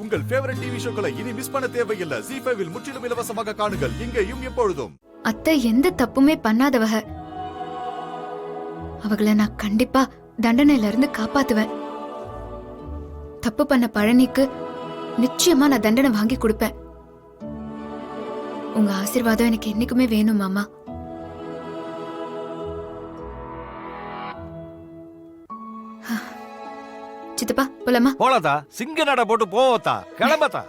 உங்கள் favourite TV ஷோக்களை இனி miss பண்ண தேவையில்லை. ZEE5 இல் முற்றிலும் இலவசமாக காணுங்கள். இங்கேயும் எப்பொழுதும். அத்தை எந்த தப்புமே பண்ணாதவக. அவங்கள நான் கண்டிப்பா தண்டனையில இருந்து காப்பாத்துவேன். தப்பு பண்ண பழனிக்கு நிச்சயமா நான் தண்டனை வாங்கி கொடுப்பேன். உங்க ஆசீர்வாதம் எனக்கு என்னைக்குமே வேணும் மாமா. சித்தப்பா போலாமா? போலாதா, சிங்க நட போட்டு போவத்தா, கிளம்பத்தா.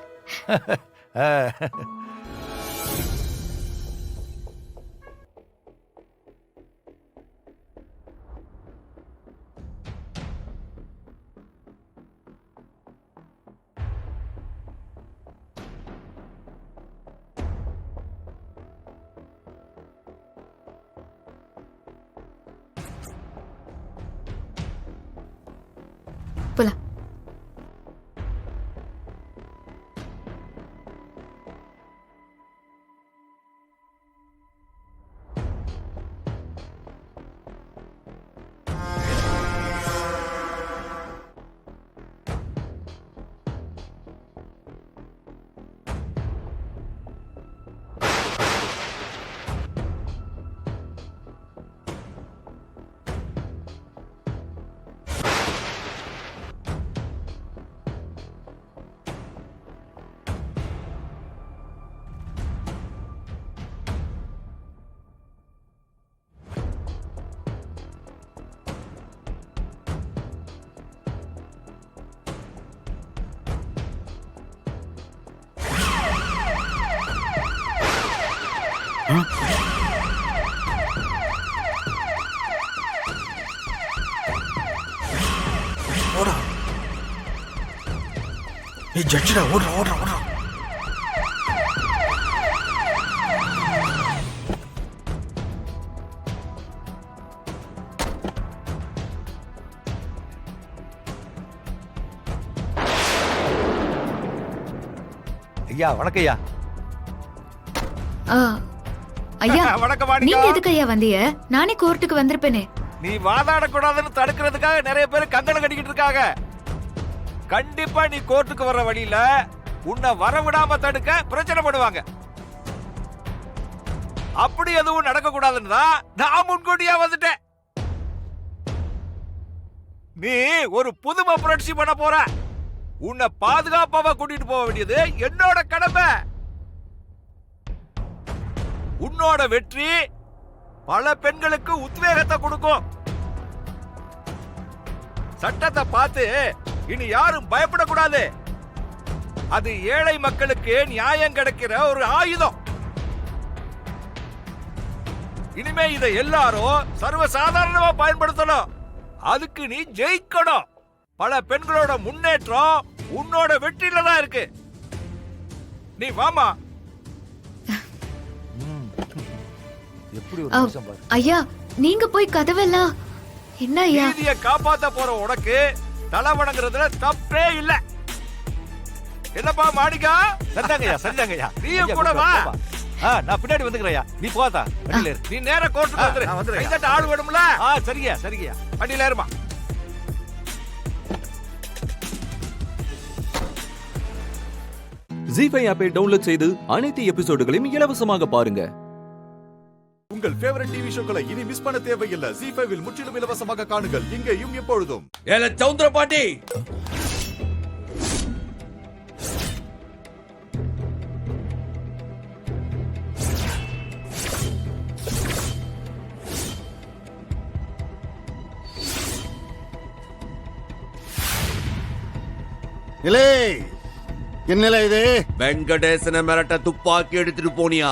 போலாம். ஓடா, ஏய் ஜட்ஜிடா, ஓடுறா ஓடுறா ஓடுறா. ஐயா வணக்கம் ஐயா. ஐயா வணக்கம். நீங்க எதுக்கு ஐயா வந்தீங்க? நானே கோர்ட்டுக்கு வந்திருப்பேனே. நீ வாதாடக்கூடாதுன்னு தடுக்கிறதுக்காக நிறைய பேர் கங்கணம் கட்டிக்கிட்டு இருக்காங்க. கண்டிப்பா நீ கோர்ட்டுக்கு வர வழியில உன்னை வரவிடாம தடுக்க பிரச்சனை பண்ணுவாங்க. அப்படி எதுவும் நடக்க கூடாதுன்னு தான் நான் முன்கூட்டியா வந்துட்டேன். நீ ஒரு புதுமை புரட்சி பண்ண போற. உன்னை பாதுகாப்பாக கூட்டிட்டு போக வேண்டியது என்னோட கடமை. உன்னோட வெற்றி பல பெண்களுக்கு உத்வேகத்தை கொடுக்கும். சட்டத்தை பார்த்து இனி யாரும் பயப்படக்கூடாது. அது ஏழை மக்களுக்கு நியாயம் கிடைக்கிற ஒரு ஆயுதம். இனிமே இதை எல்லாரும் சர்வசாதாரணமா பயன்படுத்தணும். அதுக்கு நீ ஜெயிக்கணும். பல பெண்களோட முன்னேற்றம் உன்னோட வெற்றியில தான் இருக்கு. நீ வாமா. ஐயா நீங்க போய் கதவெல்லாம் என்ன ஐயா? நீதியை காப்பாத்த போற உனக்கு தலை வணங்குறதுல தப்பே இல்ல. என்னப்பா மாணிக்கா? சந்தாங்கய்யா சந்தாங்கய்யா. நீயும் கூட வா. நான் பின்னாடி வந்துக்கிறேயா. நீ போதா. நீ நேரா கோர்ட்டுக்கு வந்துரு. கைதட்ட ஆள் வேணும்ல? சரியா சரியா. வண்டியில ஏறுமா. ZEE5 ஆப்பை டவுன்லோட் செய்து அனைத்து எபிசோடுகளையும் இலவசமாக பாருங்க. உங்கள் ஃபேவரட் டிவி ஷோக்களை இனி மிஸ் பண்ண தேவையில்லை. ZEE5 இல் முற்றிலும் இலவசமாக காணுங்கள். இங்கேயும் எப்பொழுதும். ஏல சௌந்தர பாட்டி, இலே என்னல இது? வெங்கடேசன மிரட்ட துப்பாக்கி எடுத்துட்டு போனியா?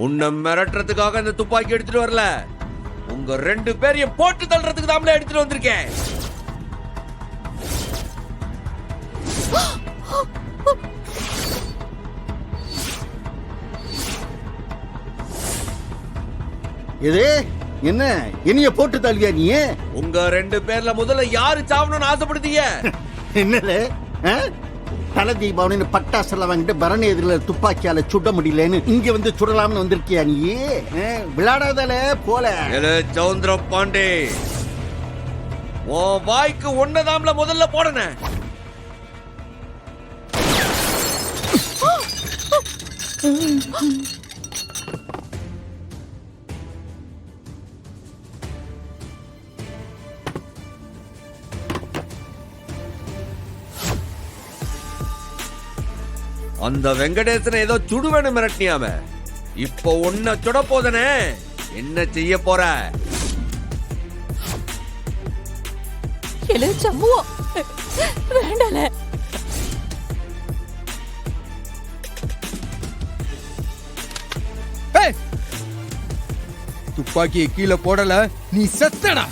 உன்னை மிரட்டுறதுக்காக இந்த துப்பாக்கி எடுத்துட்டு வரல. உங்க ரெண்டு பேரையும் போட்டு தள்ளுறதுக்கு தான் எடுத்துட்டு வந்திருக்கேன். இது என்ன என்னைய போட்டு தள்ளியா நீ? உங்க ரெண்டு பேர்ல முதல்ல யாரு சாவணும்னு ஆசைப்படுத்தீங்க? என்னல தல தீபாவளி பட்டாசெல்லாம் வாங்கிட்டு பரணி எதிரில துப்பாக்கியால சுட முடியலன்னு இங்க வந்து சுடலாம்னு வந்திருக்கியா நீ? விளையாடாதால போல. சௌந்தர பாண்டே, உன் வாய்க்கு ஒன்னதாம்ல முதல்ல போடனே. அந்த வெங்கடேசனை ஏதோ சுடுவேன்னு மிரட்டினியாம, இப்போ உன்னை சுட போதனே. என்ன செய்ய போற? சம்புவோ வேண்டல. துப்பாக்கியை கீழே போடல, நீ செத்தடா.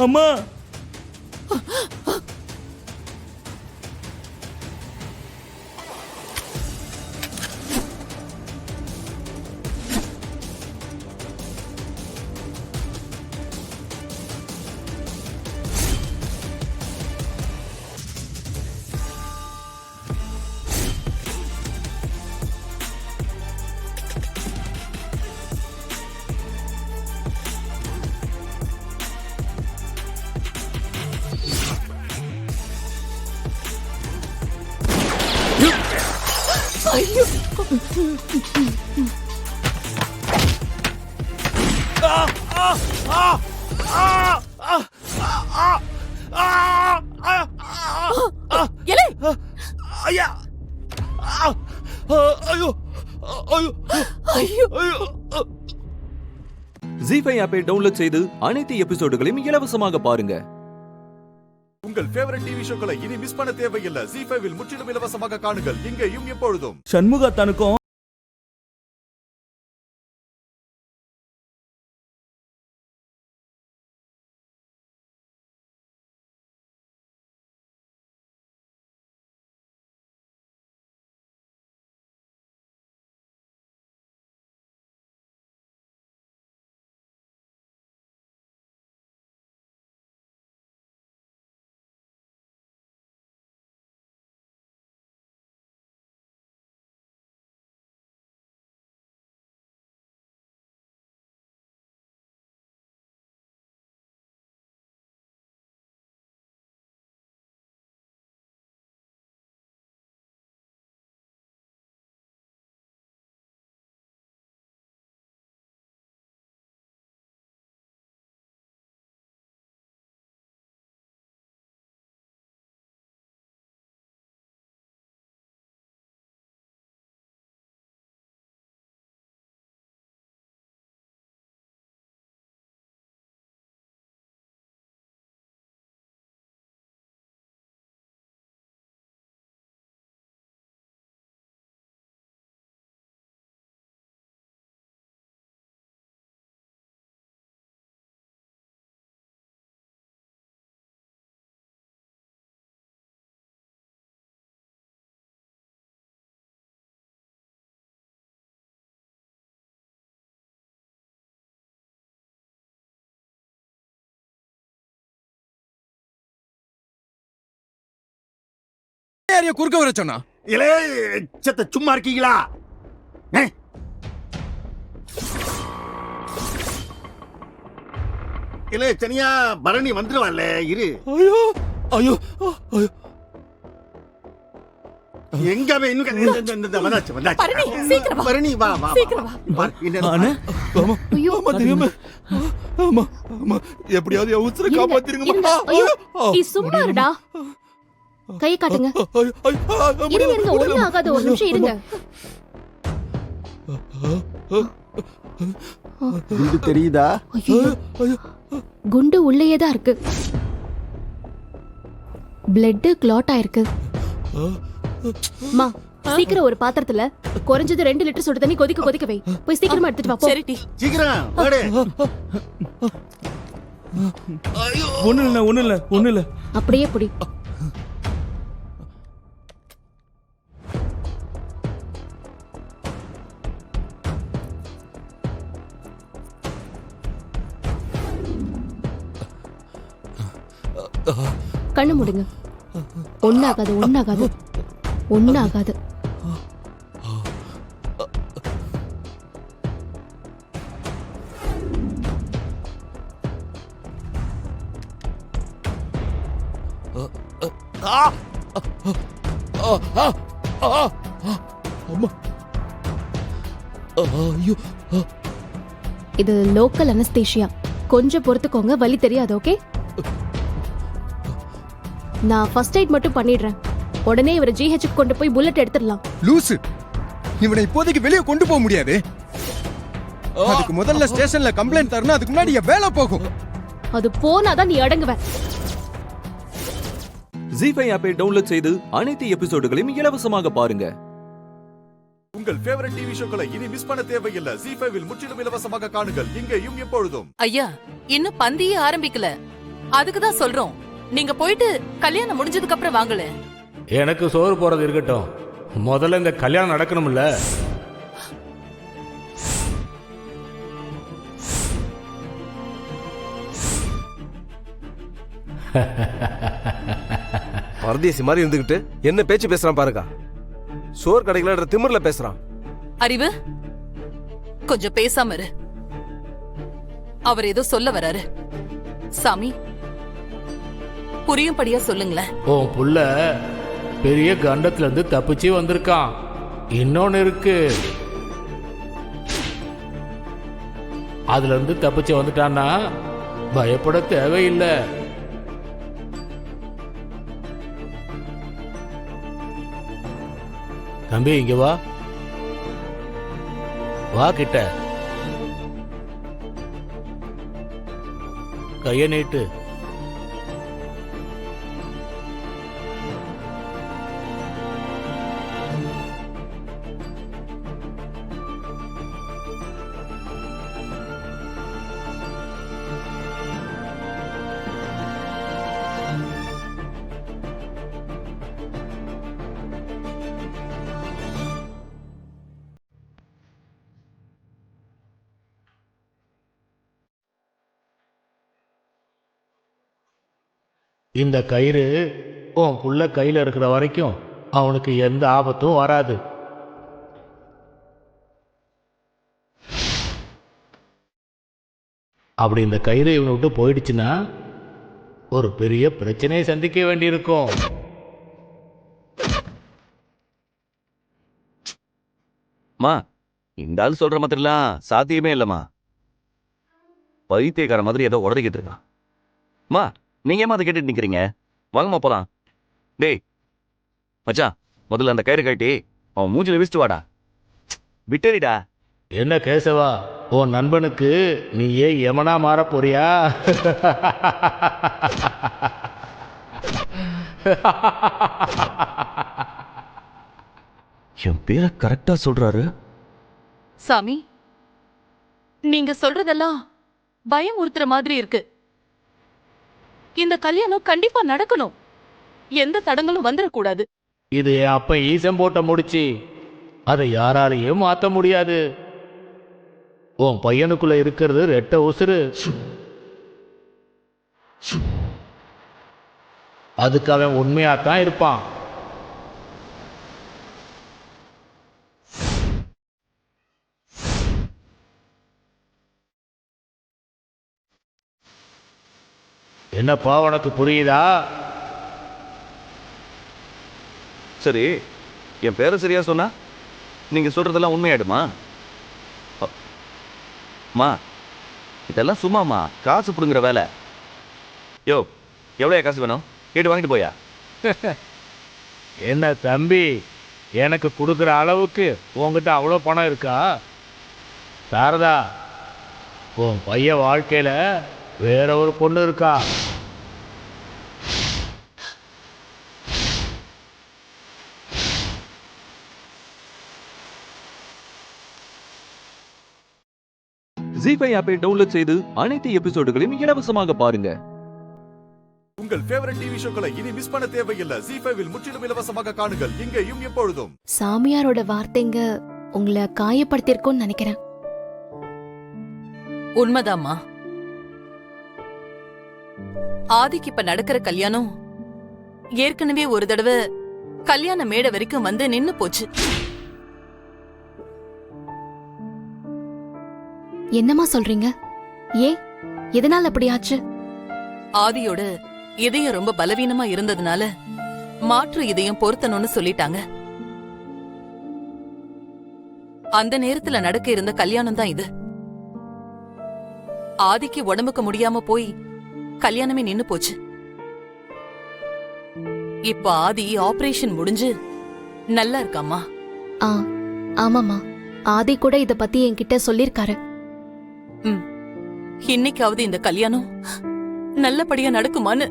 அம்மா, ஐயோ, எலே ஐயா! ஐயோ! ஐயோ! ஐயோ. ஜி5 ஆப்பை டவுன்லோட் செய்து அனைத்து எபிசோடுகளையும் இலவசமாக பாருங்க. உங்கள் ஃபேவரட் டிவி ஷோக்களை இனி மிஸ் பண்ண தேவையில்லை. ஜி5 முற்றிலும் இலவசமாக காணுங்கள் இங்கேயும் எப்பொழுதும். சண்முகத்தனுக்கும் யாரைய குறுக்க வர சொன்னா? இலே செத்த சும்மா இருக்கீங்களா? இலே சனியா பரணி வந்துருவான்ல, இரு. ஐயோ ஐயோ ஐயோ, எங்க அவன் இன்னும் வந்தாச்சு வந்தாச்சு. பரணி, சீக்கிரம் வா. பரணி வா வா சீக்கிரம் வா. அண்ணே, ஆமா ஐயோ. ஆமா தெரியுமே. ஆமா ஆமா, எப்படியாவது என் உசுரை காப்பாத்திருங்கம்மா. ஐயோ, நீ சும்மா இருடா. கை காட்டுங்க. இருங்க இருங்க, ஒண்ணும் ஆகாத, ஒரு நிமிஷம் இருங்க. இது தெரியுதா? ஐயோ, குண்டு உள்ளேயே தான் இருக்கு. பிளட் கிளாட் ஆயிருக்கு. மா சீக்கிரம் ஒரு பாத்திரத்துல குறைஞ்சது 2 லிட்டர் சுடு தண்ணி கொதிக்க வை. போய் சீக்கிரமா எடுத்துட்டு வா. சரி டி. சீக்கிரம் வாடே. ஒண்ணு இல்ல அப்படியே புடி. கண்ணு மூடுங்க. ஒண்ணாகாது. இது லோக்கல் அனஸ்தேஷியா. கொஞ்சம் பொறுத்துக்கோங்க, வலி தெரியாது. ஓகே, நான் ஃபர்ஸ்ட் எய்ட் மட்டும் பண்ணிடுறேன். உடனே இவரை ஜிஹெச்சுக்கு கொண்டு போய் புல்லட் எடுத்துடலாம். லூசு, இவனை இப்போதைக்கு வெளியே கொண்டு போக முடியாது. அதுக்கு முதல்ல ஸ்டேஷன்ல கம்ப்ளைண்ட் தரணும். அதுக்கு முன்னாடி என் வேலை போகும். அது போனாதான் நீ அடங்குவ. ஜி5 ஆப்பை டவுன்லோட் செய்து அனைத்து எபிசோடுகளையும் இலவசமாக பாருங்க. உங்கள் ஃபேவரட் டிவி ஷோக்களை இனி மிஸ் பண்ண தேவையில்லை. ஜி5 முற்றிலும் இலவசமாக காணுங்கள், இங்கேயும் எப்பொழுதும். ஐயா, இன்னும் பந்தியே ஆரம்பிக்கல. அதுக்கு தான் சொல்றோம், நீங்க போயிட்டு கல்யாணம் முடிஞ்சதுக்கு அப்புறம் வாங்கல. எனக்கு சோறு போறது இருக்கட்டும், முதல்ல இந்த கல்யாணம் நடக்கணும்ல. பரதேசி மாதிரி இருந்துகிட்டு என்ன பேச்சு பேசுறான் பாருங்க. சோறு கடைகள திமிர்ல பேசுறான். அறிவு, கொஞ்சம் பேசாம இரு. அவர் ஏதோ சொல்ல வராரு. சாமி, புரியும்படியா சொல்லுங்களேன். உன் புள்ள பெரிய கண்டத்துல இருந்து தப்பிச்சு வந்திருக்கான். இன்னொன்னு இருக்கு, அதுல இருந்து தப்பிச்சு வந்துட்டான்னா பயப்பட தேவையில்லை. தம்பி, இங்க வா. வா கிட்ட. கைய நீட்டு. இந்த கயிறு உன் புள்ள கையில் இருக்கிற வரைக்கும் அவனுக்கு எந்த ஆபத்தும் வராது. அப்படி இந்த கயிறு இவனை விட்டு போயிடுச்சுன்னா ஒரு பெரிய பிரச்சனையை சந்திக்க வேண்டியிருக்கும். மா, இந்த ஆள் சொல்ற மாதிரிலாம் சாத்தியமே இல்லம்மா. பைத்தியக்கார மாதிரி ஏதோ உடறிக்கிட்டு இருக்கான். மா, நீங்க ஏமா அதை கேட்டுட்டு நிக்கிறீங்க? வாங்கம்மா போலாம். டேய் மச்சான், முதல்ல அந்த கயிறு கட்டி அவன் மூஞ்சில வீசிட்டு வாடா. விட்டறிடா. என்ன கேசவா, உன் நண்பனுக்கு நீ ஏன் யமனா மாற போறியா? என் பேரை கரெக்டா சொல்றாரு. சாமி, நீங்க சொல்றதெல்லாம் பயம் உறுத்துற மாதிரி இருக்கு. இந்த கல்யாணம் கண்டிப்பா நடக்கணும். எந்த தடங்களும் வந்துடக்கூடாது. இது என் அப்ப ஈசம் போட்ட முடிச்சு, அதை யாராலையும் மாத்த முடியாது. உன் பையனுக்குள்ள இருக்கிறது ரெட்ட உசுறு. அதுக்கு அவன் உண்மையாத்தான் இருப்பான். என்னப்பா, உனக்கு புரியுதா? சரி, என் பேரை சரியா சொன்னா நீங்க சொல்றதெல்லாம் உண்மையாயிடுமா? மா, இதெல்லாம் சும்மாமா, காசு புடுங்குற வேலை. யோ, எவ்வளோ காசு வேணும்? கேட்டு வாங்கிட்டு போயா. என்ன தம்பி, எனக்கு கொடுக்குற அளவுக்கு உங்ககிட்ட அவ்வளோ பணம் இருக்கா? சாரதா, உன் பையன் வாழ்க்கையில் வேற ஒரு பொண்ணு இருக்கா. ஜி5 ஆப்பை டவுன்லோட் செய்து அனைத்து எபிசோடுகளையும் இலவசமாக பாருங்க. உங்கள் ஃபேவரட் டிவி ஷோக்களை இனி மிஸ் பண்ண தேவையில்லை. ஜி5வில் முற்றிலும் இலவசமாக காணுங்கள் இங்கேயும் எப்பொழுதும். சாமியாரோட வார்த்தைங்க உங்களை காயப்படுத்திருக்கோன்னு நினைக்கிறேன். உண்மைதாம்மா. ஆதிக்கு இப்ப நடக்கிற கல்யாணம் ஏற்கனவே ஒரு தடவை கல்யாண மேடை வரைக்கும் வந்து நின்னு போச்சு. என்னம்மா சொல்றீங்க? ஏன், எதனால அப்படி ஆச்சு? ஆதியோட இதயம் ரொம்ப பலவீனமா இருந்ததுனால மாற்று இதயம் பொருத்தணும்னு சொல்லிட்டாங்க. அந்த நேரத்துல நடக்க இருந்த கல்யாணம் தான் இது. ஆதிக்கு உடம்புக்கு முடியாம போய் கல்யாணமே நின்னு போச்சு. இப்ப ஆதி ஆபரேஷன் முடிஞ்சு நல்லா இருக்காமா. ஆமாமா, ஆதி கூட இத பத்தி என்கிட்ட சொல்லிருக்காரு. இன்னைக்காவது இந்த கல்யாணம் நல்லபடியா நடக்குமான்னு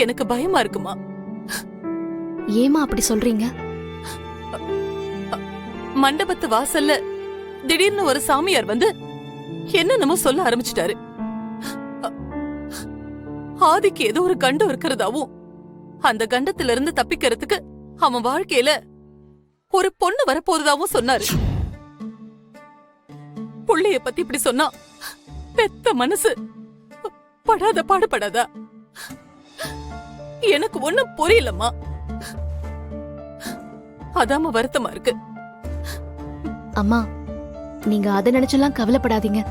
எனக்கு பயமா இருக்குமா. ஏமா அப்படி சொல்றீங்க? மண்டபத்து வாசல்ல திடீர்னு ஒரு சாமியார் வந்து என்னென்னமோ சொல்ல ஆரம்பிச்சிட்டாரு. ஆதிக்கு ஏதோ ஒரு கண்டம் இருக்கிறதாவும் அந்த கண்டத்துல இருந்து தப்பிக்கிறதுக்கு அவன் வாழ்க்கையில ஒரு பொண்ணு வரப்போறதாவும் சொன்னாரு. புள்ளைய பத்தி இப்படி சொன்னா பெத்த மனசு படாத பாடுபடாதா? எனக்கு ஒண்ணும் புரியலம்மா. அதாம வருத்தமா இருக்கு. அம்மா, நீங்க அத நினைச்செல்லாம் கவலைப்படாதீங்க.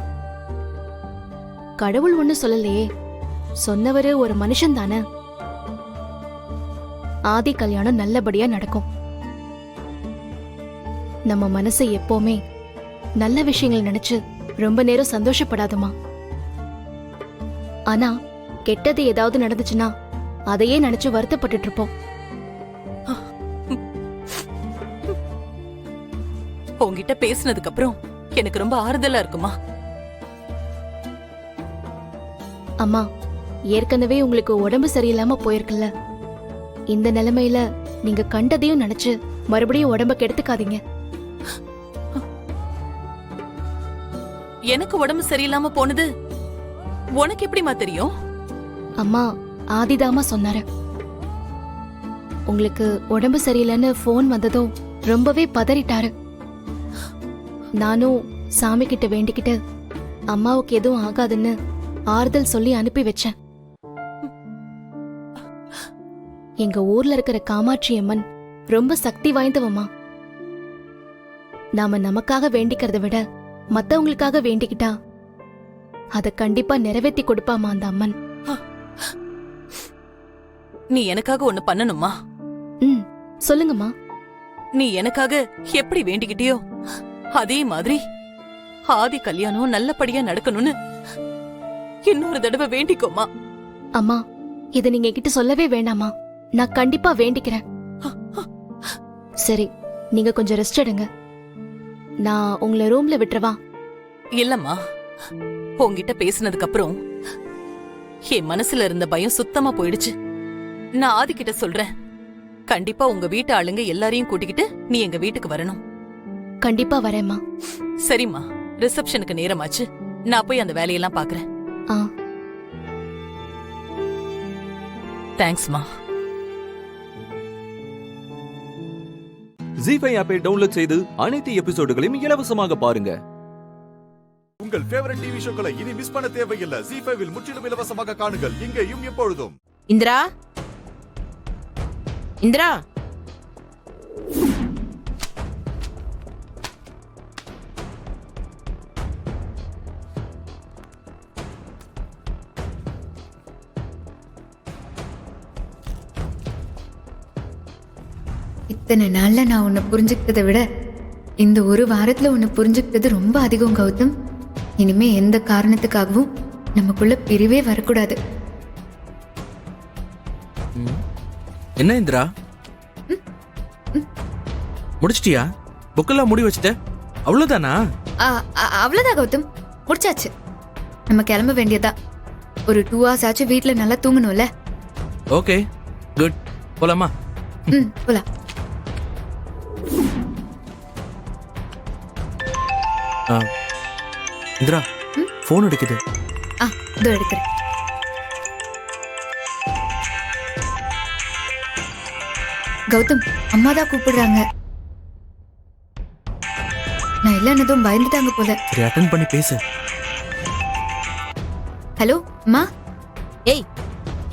கடவுள் ஒண்ணு சொல்லலையே, சொன்னவரு ஒரு மனுஷன் தானே. ஆதி கல்யாணம் நல்லபடியா நடக்கும். நம்ம மனசை எப்பவுமே நல்ல விஷயங்கள் நினைச்சு ரொம்ப நேரம் சந்தோஷப்படாதுமா. ஆனா கெட்டது ஏதாவது நடந்துச்சுன்னா அதையே நினைச்சு வருத்தப்பட்டு இருப்போம். உன்கிட்ட பேசினதுக்கு அப்புறம் எனக்கு ரொம்ப ஆறுதலா இருக்குமா. அம்மா, ஏற்கனவே உங்களுக்கு உடம்பு சரியில்லாம போயிருக்குல்ல. இந்த நிலைமையில நீங்க கண்டதையும் நினைச்சு மறுபடியும் உடம்ப கெடுத்துக்காதீங்க. எனக்கு உடம்பு சரியில்லாம போனது உனக்கு எப்படிமா தெரியும்? அம்மா, ஆதிதாமா சொன்னாரு. உங்களுக்கு உடம்பு சரியில்லைன்னு போன் வந்ததும் ரொம்பவே பதறிட்டாரு. நானும் சாமி கிட்ட வேண்டிக்கிட்டு அம்மாவுக்கு எதுவும் ஆகாதுன்னு ஆறுதல் சொல்லி அனுப்பி வச்சேன். எங்க ஊர்ல இருக்கிற காமாட்சி அம்மன் ரொம்ப சக்தி வாய்ந்தவம்மா. நாம நமக்காக வேண்டிக்கிறத விட மத்தவங்களுக்காக வேண்டிக்கிட்டா அத கண்டிப்பா நிறைவேற்றி கொடுப்பாமா அந்த அம்மன். நீ எனக்காக ஒண்ணு பண்ணணுமா? சொல்லுங்கம்மா. நீ எனக்காக எப்படி வேண்டிக்கிட்டியோ அதே மாதிரி ஆதி கல்யாணம் நல்லபடியா நடக்கணும்னு இன்னொரு தடவை வேண்டிக்கோமா. அம்மா, இத நீங்க என்கிட்ட சொல்லவே வேண்டாமா. நான் கண்டிப்பா வேண்டிக்கிறேன். சரி, நீங்க கொஞ்சம் ரெஸ்ட் எடுங்க. நான் உங்களை ரூம்ல விட்டுறவா? இல்லம்மா, உன்கிட்ட பேசினதுக்கு அப்புறம் என் மனசுல இருந்த பயம் சுத்தமா போயிடுச்சு. நான் ஆதி கிட்ட சொல்றேன், கண்டிப்பா உங்க வீட்டு ஆளுங்க எல்லாரையும் கூட்டிக்கிட்டு நீ எங்க வீட்டுக்கு வரணும். கண்டிப்பா வரேம்மா. சரிம்மா, ரிசப்ஷனுக்கு நேரமாச்சு. நான் போய் அந்த வேலையெல்லாம் பாக்குறேன். தேங்க்ஸ்மா. ஜி5 ஆப்பை டவுன்லோட் செய்து அனைத்து எபிசோடுகளையும் இலவசமாக பாருங்க. உங்கள் ஃபேவரட் டிவி ஷோக்களை இனி மிஸ் பண்ண தேவையில்லை. ஜி5வில் முற்றிலும் இலவசமாக காணுங்கள் இங்கேயும் எப்பொழுதும். இந்திரா, இந்திரா, இத்தனை நாள்ல நான் உன்னை புரிஞ்சுக்கிட்டதை விட இந்த ஒரு வாரத்துல உன்னை புரிஞ்சுக்கிட்டது ரொம்ப அதிகம் கௌதம். இனிமே எந்த காரணத்துக்காகவும் நமக்குள்ள பிரிவே வரக்கூடாது. என்ன இந்திரா, முடிச்சிட்டியா? புக்கெல்லாம் முடி வச்சுட்ட? அவ்வளவுதானா? அவ்வளவுதான் கௌதம், முடிச்சாச்சு. நம்ம கிளம்ப வேண்டியதா. ஒரு 2 hours ஆச்சு வீட்டுல நல்லா தூங்கணும்ல. Okay, good. போலாமா? போலாம். இந்திரா, ஃபோன் அடிக்குது. இதோ எடுக்கிறேன். கௌதம், அம்மா தான் கூப்பிடுறாங்க. நான் இல்லைன்னதும் பயந்துட்டாங்க போல. சரி, அட்டன் பண்ணி பேசு. ஹலோ அம்மா. ஏய்,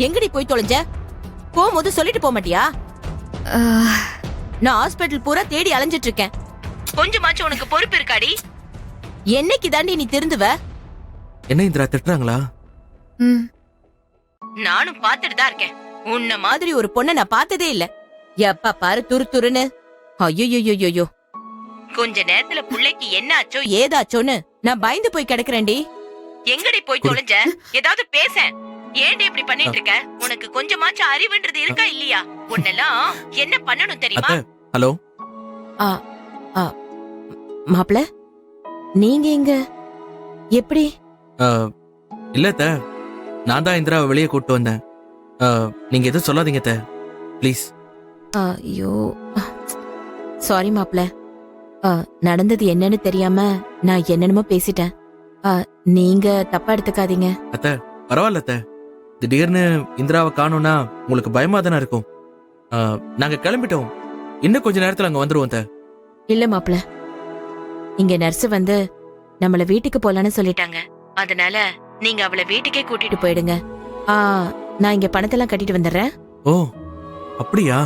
எங்கடி போய் தொலைஞ்ச? போகும்போது சொல்லிட்டு போக மாட்டியா? நான் ஹாஸ்பிட்டல் பூரா தேடி அலைஞ்சிட்டு இருக்கேன். கொஞ்சமாச்சும் உனக்கு பொறுப்பு இருக்காடி? என்னைக்கு தாண்டி நீ திருந்துவ? என்ன இந்திரா, திட்டுறாங்களா? நானும் பாத்துட்டு தான் இருக்கேன். உன்ன மாதிரி ஒரு பொண்ணை நான் பார்த்ததே இல்ல. எப்ப பாரு துரு துருன்னு. ஐயோ, கொஞ்ச நேரத்துல புள்ளைக்கு என்ன ஆச்சோ ஏதாச்சோன்னு நான் பயந்து போய் கிடக்குறேன்டி. எங்கடி போய் தொலைஞ்ச? ஏதாவது பேச. ஏன்டி இப்படி பண்ணிட்டு இருக்க? உனக்கு கொஞ்சமாச்சும் அறிவுன்றது இருக்கா இல்லையா? உன்னெல்லாம் என்ன பண்ணணும் தெரியுமா? ஹலோ. மாப்ள, நீங்க எங்க? எப்படி? இல்ல அத்தை, நான் தான் இந்திராவை வெளியே கூட்டு வந்தேன். நீங்க எதுவும் சொல்லாதீங்க அத்தை, ப்ளீஸ். ஐயோ, சாரி மாப்ள. நடந்தது என்னன்னு தெரியாம நான் என்னென்னமோ பேசிட்டேன். நீங்க தப்பா எடுத்துக்காதீங்க. அத்தை பரவாயில்ல அத்தை. திடீர்னு இந்திராவை காணோம்னா உங்களுக்கு பயமா தானே இருக்கும். நாங்க கிளம்பிட்டோம். இன்னும் கொஞ்ச நேரத்துல அங்க வந்துருவோம் அத்தை. இல்ல மாப்ள, இங்க நர்ஸ் வந்து நம்மள வீட்டுக்கு போலான்னு சொல்லிட்டாங்க. அதனால நீங்க அவளை வீட்டுக்கே கூட்டிட்டு போயிடுங்க. நான் இங்க பணத்தெல்லாம் கட்டிட்டு வந்துடுறேன். ஓ அப்படியா?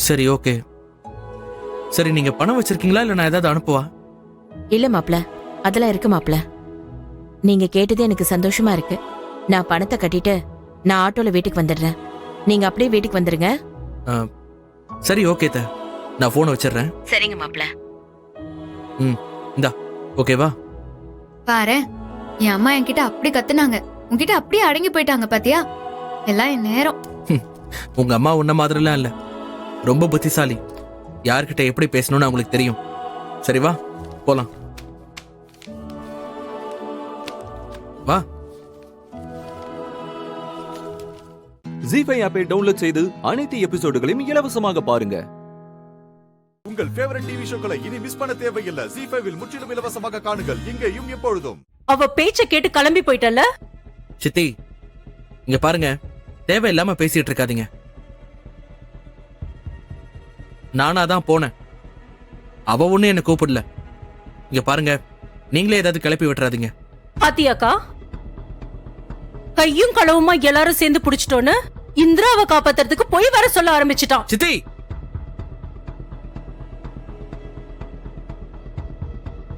சரி, ஓகே. சரி, நீங்க பணம் வச்சிருக்கீங்களா இல்ல நான் ஏதாவது அனுப்புவா? இல்ல மாப்ள, அதெல்லாம் இருக்கு மாப்ள. நீங்க கேட்டது எனக்கு சந்தோஷமா இருக்கு. நான் பணத்தை கட்டிட்டு நான் ஆட்டோல வீட்டுக்கு வந்துடுறேன். நீங்க அப்படியே வீட்டுக்கு வந்துருங்க. சரி, ஓகே அத்தை. நான் போனை வச்சிடுறேன். சரிங்க மாப்ள. இந்தா, ஓகேவா? பாரு, என் அம்மா என்கிட்ட அப்படி கத்துனாங்க, உன்கிட்ட அப்படியே அடங்கி போயிட்டாங்க பாத்தியா? எல்லாம் என் நேரம். உங்க அம்மா உன்ன மாதிரிலாம் இல்ல, ரொம்ப புத்திசாலி. யார்கிட்ட எப்படி பேசணும்னு அவங்களுக்கு தெரியும். சரி வா போலாம். வா. ஜீ5 ஆப்பை டவுன்லோட் செய்து அனைத்து எபிசோடுகளையும் இலவசமாக பாருங்க. உங்கள் ஃபேவரட் டிவி ஷோக்களை இனி மிஸ் பண்ண தேவையில்லை. ஜீ5 முற்றிலும் இலவசமாக காணுங்கள், இங்கேயும் எப்பொழுதும். அவ பேச்ச கேட்டு கிளம்பி போயிட்டல்ல? சித்தி, இங்க பாருங்க, தேவையில்லாம பேசிட்டு இருக்காதீங்க. நானா தான் போனேன், அவ ஒண்ணு என்ன கூப்பிடல. இங்க பாருங்க, நீங்களே ஏதாவது கிளப்பி விட்டுறாதீங்க. பாத்தியாக்கா, கையும் களவுமா எல்லாரும் சேர்ந்து புடிச்சிட்டோன்னு இந்திராவை காப்பாத்துறதுக்கு போய் வர சொல்ல ஆரம்பிச்சிட்டான். சித்தி,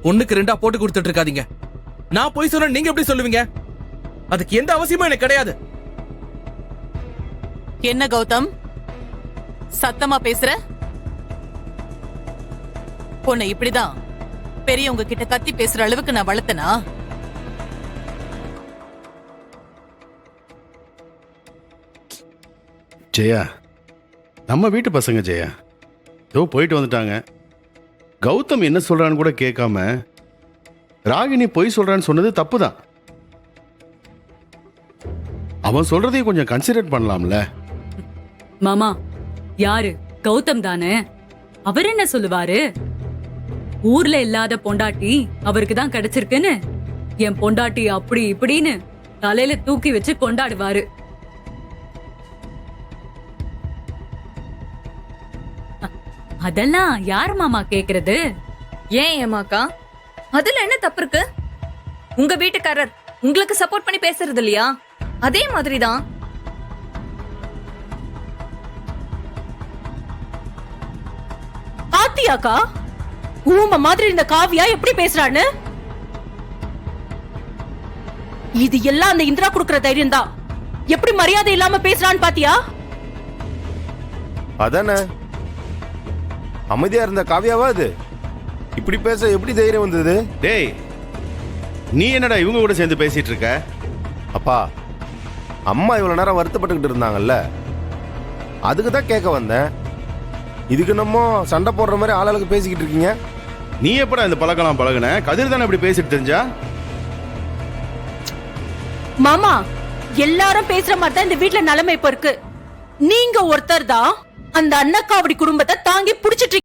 ஒண்ணுக்கு ரெண்டா போட்டு கொடுத்துட்டு இருக்காதீங்க. நான் போய் சொன்ன நீங்க எப்படி சொல்லுவீங்க? அதுக்கு எந்த அவசியமும் எனக்கு கிடையாது. என்ன கௌதம், சத்தமா பேசுற? உன்னை இப்படிதான் பெரியவங்க கிட்ட கத்தி பேசுற அளவுக்கு நான் வளர்த்தனா? ஜெயா, நம்ம வீட்டு பசங்க ஜெயா. ஏதோ போயிட்டு வந்துட்டாங்க. கௌதம் என்ன சொல்றான்னு கூட கேட்காம ராகினி பொய் சொல்றான்னு சொன்னது தப்பு தான். அவன் சொல்றதையும் கொஞ்சம் கன்சிடர் பண்ணலாம்ல. மாமா, யாரு? கௌதம் தானே. அவர் என்ன சொல்லுவாரு? ஊர்ல இல்லாத பொண்டாட்டி அவருக்கு தான் கிடைச்சிருக்குன்னு என் பொண்டாட்டி அப்படி இப்படின்னு தலையில தூக்கி வச்சு கொண்டாடுவாரு. அதெல்லாம் யார் மாமா கேக்குறது? ஏன் ஏமாக்கா, அதுல என்ன தப்பு இருக்கு? உங்க வீட்டுக்காரர் உங்களுக்கு சப்போர்ட் பண்ணி பேசுறது இல்லையா? அதே மாதிரிதான். பாத்தியாக்கா, ஊம மாதிரி இந்த காவியா எப்படி பேசுறான்னு? இது எல்லாம் அந்த இந்திரா குடுக்கற தைரியம் தான். எப்படி மரியாதை இல்லாம பேசுறான்னு பாத்தியா? அதானே, அமைதியா இருந்த காவியாவா அது? இப்படி பேச எப்படி தைரியம் வந்தது? டேய், நீ என்னடா இவங்க கூட சேர்ந்து பேசிட்டு இருக்க? அப்பா, அம்மா இவ்வளவு நேரம் வருத்தப்பட்டுக்கிட்டு இருந்தாங்கல்ல, அதுக்கு தான் கேட்க வந்தேன். இதுக்கு நம்ம சண்டை போடுற மாதிரி ஆளாளுக்கு பேசிக்கிட்டு இருக்கீங்க. நீ எப்படா இந்த பழக்கலாம் பழகுன? கதிர் தானே இப்படி பேசிட்டு தெரிஞ்சா? மாமா, எல்லாரும் பேசுற மாதிரி தான் இந்த வீட்டுல நிலைமை இப்ப இருக்கு. நீங்க ஒருத்தர் தான் அந்த அன்னக்காவடி குடும்பத்தை தாங்கி புடிச்சிட்டு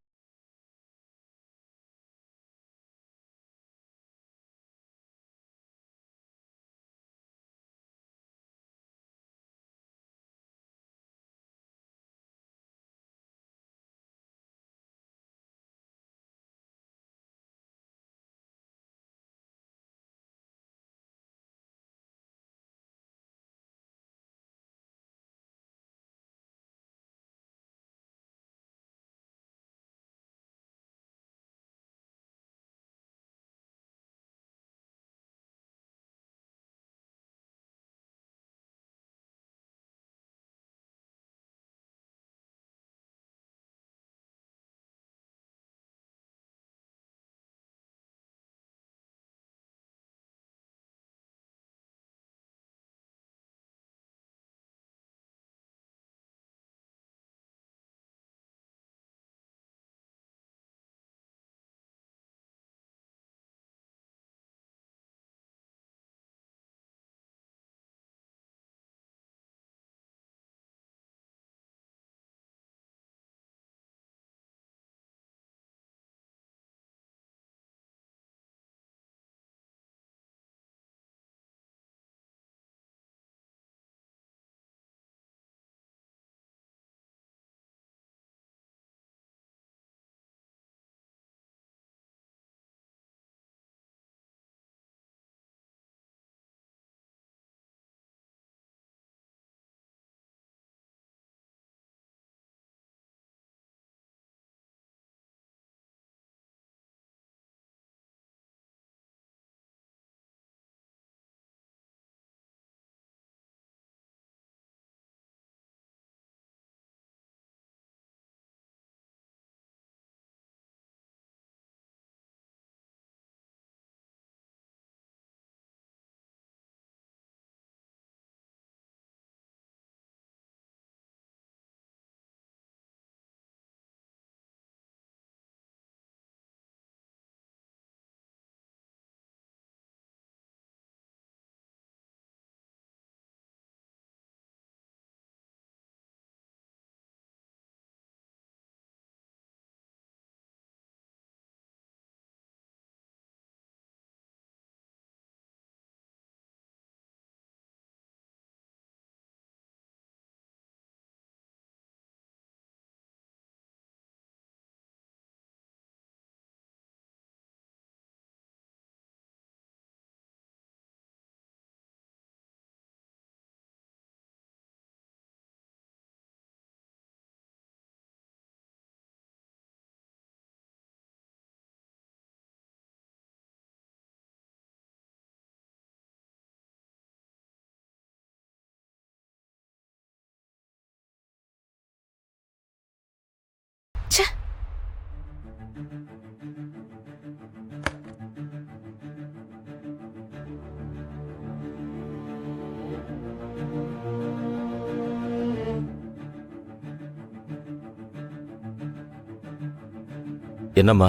என்னம்மா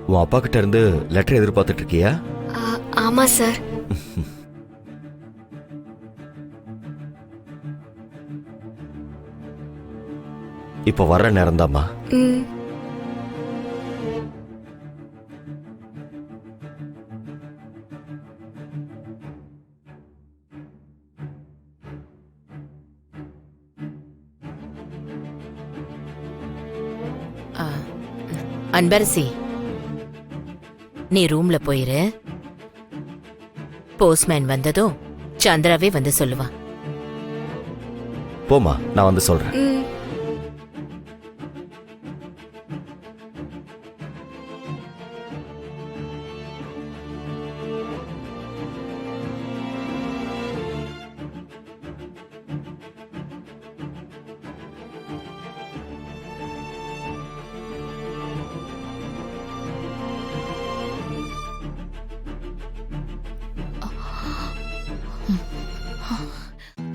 உன் அப்பா கிட்ட இருந்து லெட்டர் எதிர்பார்த்துட்டு இருக்கியா? ஆமா சார். இப்போ வர்ற நேரம் தாம்மா. அன்பரசி, நீ ரூம்ல போயிரு. போஸ்ட்மேன் வந்ததும் சந்திராவே வந்து சொல்லுவான். போமா, நான் வந்து சொல்றேன்.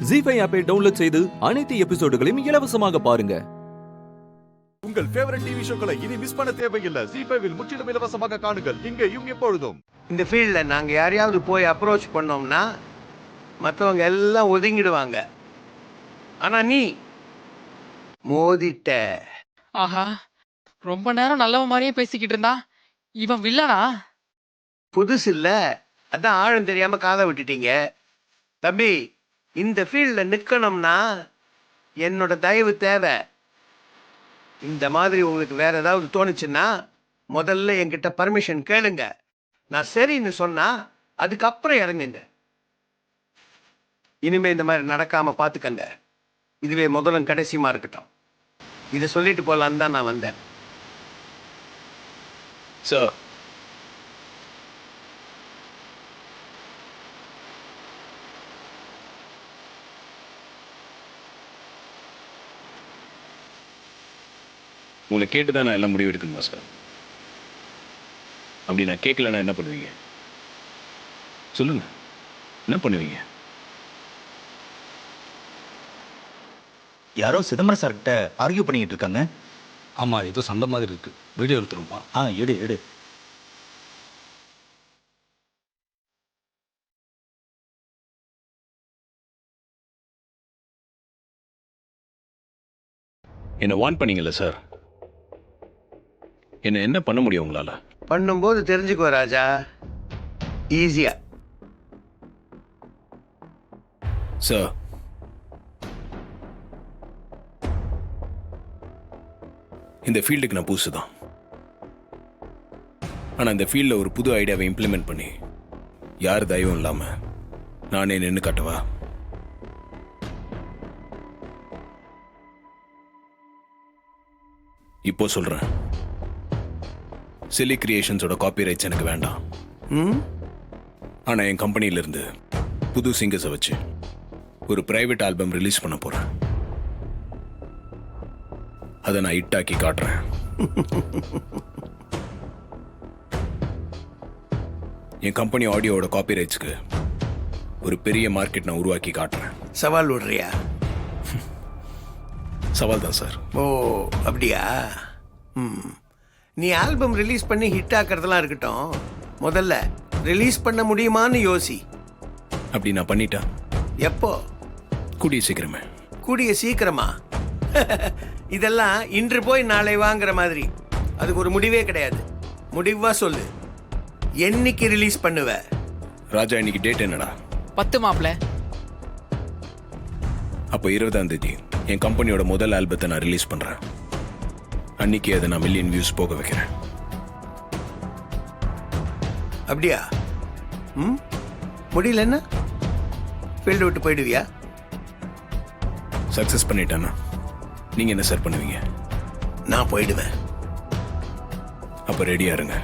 ஜீஃபை ஆப்பை டவுன்லோட் செய்து அனைத்து எபிசோடுகளையும் இலவசமாக பாருங்க. உங்கள் ஃபேவரட் டிவி ஷோக்களை இனி மிஸ் பண்ண தேவையில்லை. ஜீஃபைவில் முற்றிலும் இலவசமாக காணுங்கள், இங்கேயும் எப்பொழுதும். இந்த ஃபீல்டில் நாங்கள் யாரையாவது போய் அப்ரோச் பண்ணோம்னா மற்றவங்க எல்லாம் ஒதுங்கிடுவாங்க. ஆனால் நீ மோதிட்ட. ஆஹா, ரொம்ப நேரம் நல்லவ மாதிரியே பேசிக்கிட்டு இருந்தா இவன் வில்லனா? புதுசு இல்லை, அதான் ஆழம் தெரியாமல் காதை விட்டுட்டீங்க. தம்பி, இந்த ஃபீல்டில் நிற்கணும்னா என்னோட தயவு தேவை. இந்த மாதிரி உங்களுக்கு வேற ஏதாவது தோணுச்சுன்னா முதல்ல என்கிட்ட பர்மிஷன் கேளுங்க. நான் சரின்னு சொன்னா அதுக்கப்புறம் இறங்குங்க. இனிமே இந்த மாதிரி நடக்காம பார்த்துக்கங்க. இதுவே முதலும் கடைசியுமா இருக்கட்டும். இதை சொல்லிட்டு போகலான்னு தான் நான் வந்தேன். சார், உங்களை கேட்டு தான் நான் எல்லாம் முடிவு எடுக்கணுமா சார்? அப்படி நான் கேட்கலன்னா என்ன பண்ணுவீங்க? சொல்லுங்க, என்ன பண்ணுவீங்க? யாரோ சிதம்பரம் சார் கிட்ட ஆர்கியூ பண்ணிட்டு இருக்காங்க. ஆமா, ஏதோ சண்டை மாதிரி இருக்கு. வீடியோ எடுத்துருமா? எடு எடு. என்ன வார்ன் பண்ணீங்கல்ல சார், என்ன பண்ண முடியும் உங்களால? பண்ணும்போது தெரிஞ்சுக்கோ ராஜா, ஈஸியா. சார், இந்த ஃபீல்டுக்கு நான் புதுசு தான். ஆனால் இந்த ஃபீல்டில் ஒரு புது ஐடியாவை இம்ப்ளிமெண்ட் பண்ணி யார் தயவும் இல்லாமல் நானே நின்று காட்டவா? இப்போ சொல்கிறேன், சிலி கிரியேஷன்ஸோட காப்பி ரைட்ஸ் எனக்கு வேண்டாம். ஆனால் என் கம்பெனியிலேருந்து புது சிங்கர்ஸை வச்சு ஒரு பிரைவேட் ஆல்பம் ரிலீஸ் பண்ண போகிறேன். அதை நான் ஹிட்டாக்கி காட்டுறேன். என் கம்பெனி ஆடியோவோட காப்பி ரைட்ஸ்க்கு ஒரு பெரிய மார்க்கெட் நான் உருவாக்கி காட்டுறேன். சவால் விடுறியா? சவால் தான் சார். ஓ, அப்படியா? நீ ஆல்பம் ரிலீஸ் பண்ணி ஹிட் ஆக்கிறதுலாம் இருக்கட்டும், முதல்ல ரிலீஸ் பண்ண முடியுமான்னு யோசி. அப்படி நான் பண்ணிட்டேன். எப்போ? கூடிய சீக்கிரமே. கூடிய சீக்கிரமா? இதெல்லாம் இன்று போய் நாளை வாங்குற மாதிரி. அதுக்கு ஒரு முடிவே கிடையாது. முடிவா சொல்லு, என்னைக்கு ரிலீஸ் பண்ணுவ? ராஜா, இன்னைக்கு டேட் என்னடா? 10 மாப்ள. அப்போ 20ஆம் தேதி என் கம்பெனியோட முதல் ஆல்பத்தை நான் ரிலீஸ் பண்றேன். அன்னைக்கு அதை நான் மில்லியன் வியூஸ் போக வைக்கிறேன். அப்படியா? முடியலன்னா ஃபீல்டு விட்டு போயிடுவியா? சக்சஸ் பண்ணிட்டேன்னா நீங்க என்ன சார் பண்ணுவீங்க? நான் போயிடுவேன். அப்ப ரெடியா இருங்க.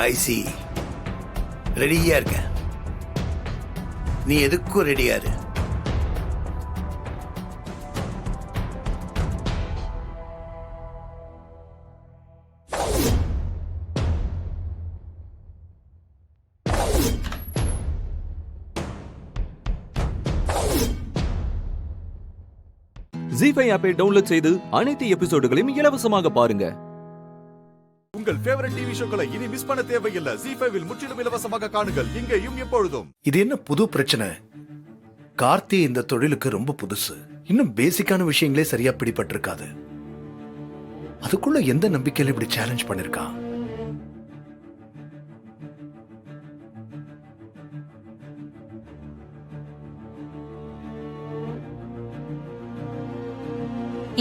ஐசி, ரெடியா இருக்க. நீ எதுக்கும் ரெடியா இரு. ஜி5 ஆப்பை டவுன்லோட் செய்து அனைத்து எபிசோடுகளையும் இலவசமாக பாருங்க. உங்கள் ஃபேவரட் டிவி ஷோக்களை இனி மிஸ் பண்ண தேவையில்லை. ஜி5 முற்றிலும் இலவசமாக காணுங்கள் இங்கேயும் எப்பொழுதும். இது என்ன புது பிரச்சனை? கார்த்தி இந்த தொழிலுக்கு ரொம்ப புதுசு. இன்னும் பேசிக்கான விஷயங்களே சரியா பிடிபட்டிருக்காது. அதுக்குள்ள எந்த நம்பிக்கையில இப்படி சேலஞ்ச் பண்ணிருக்கான்?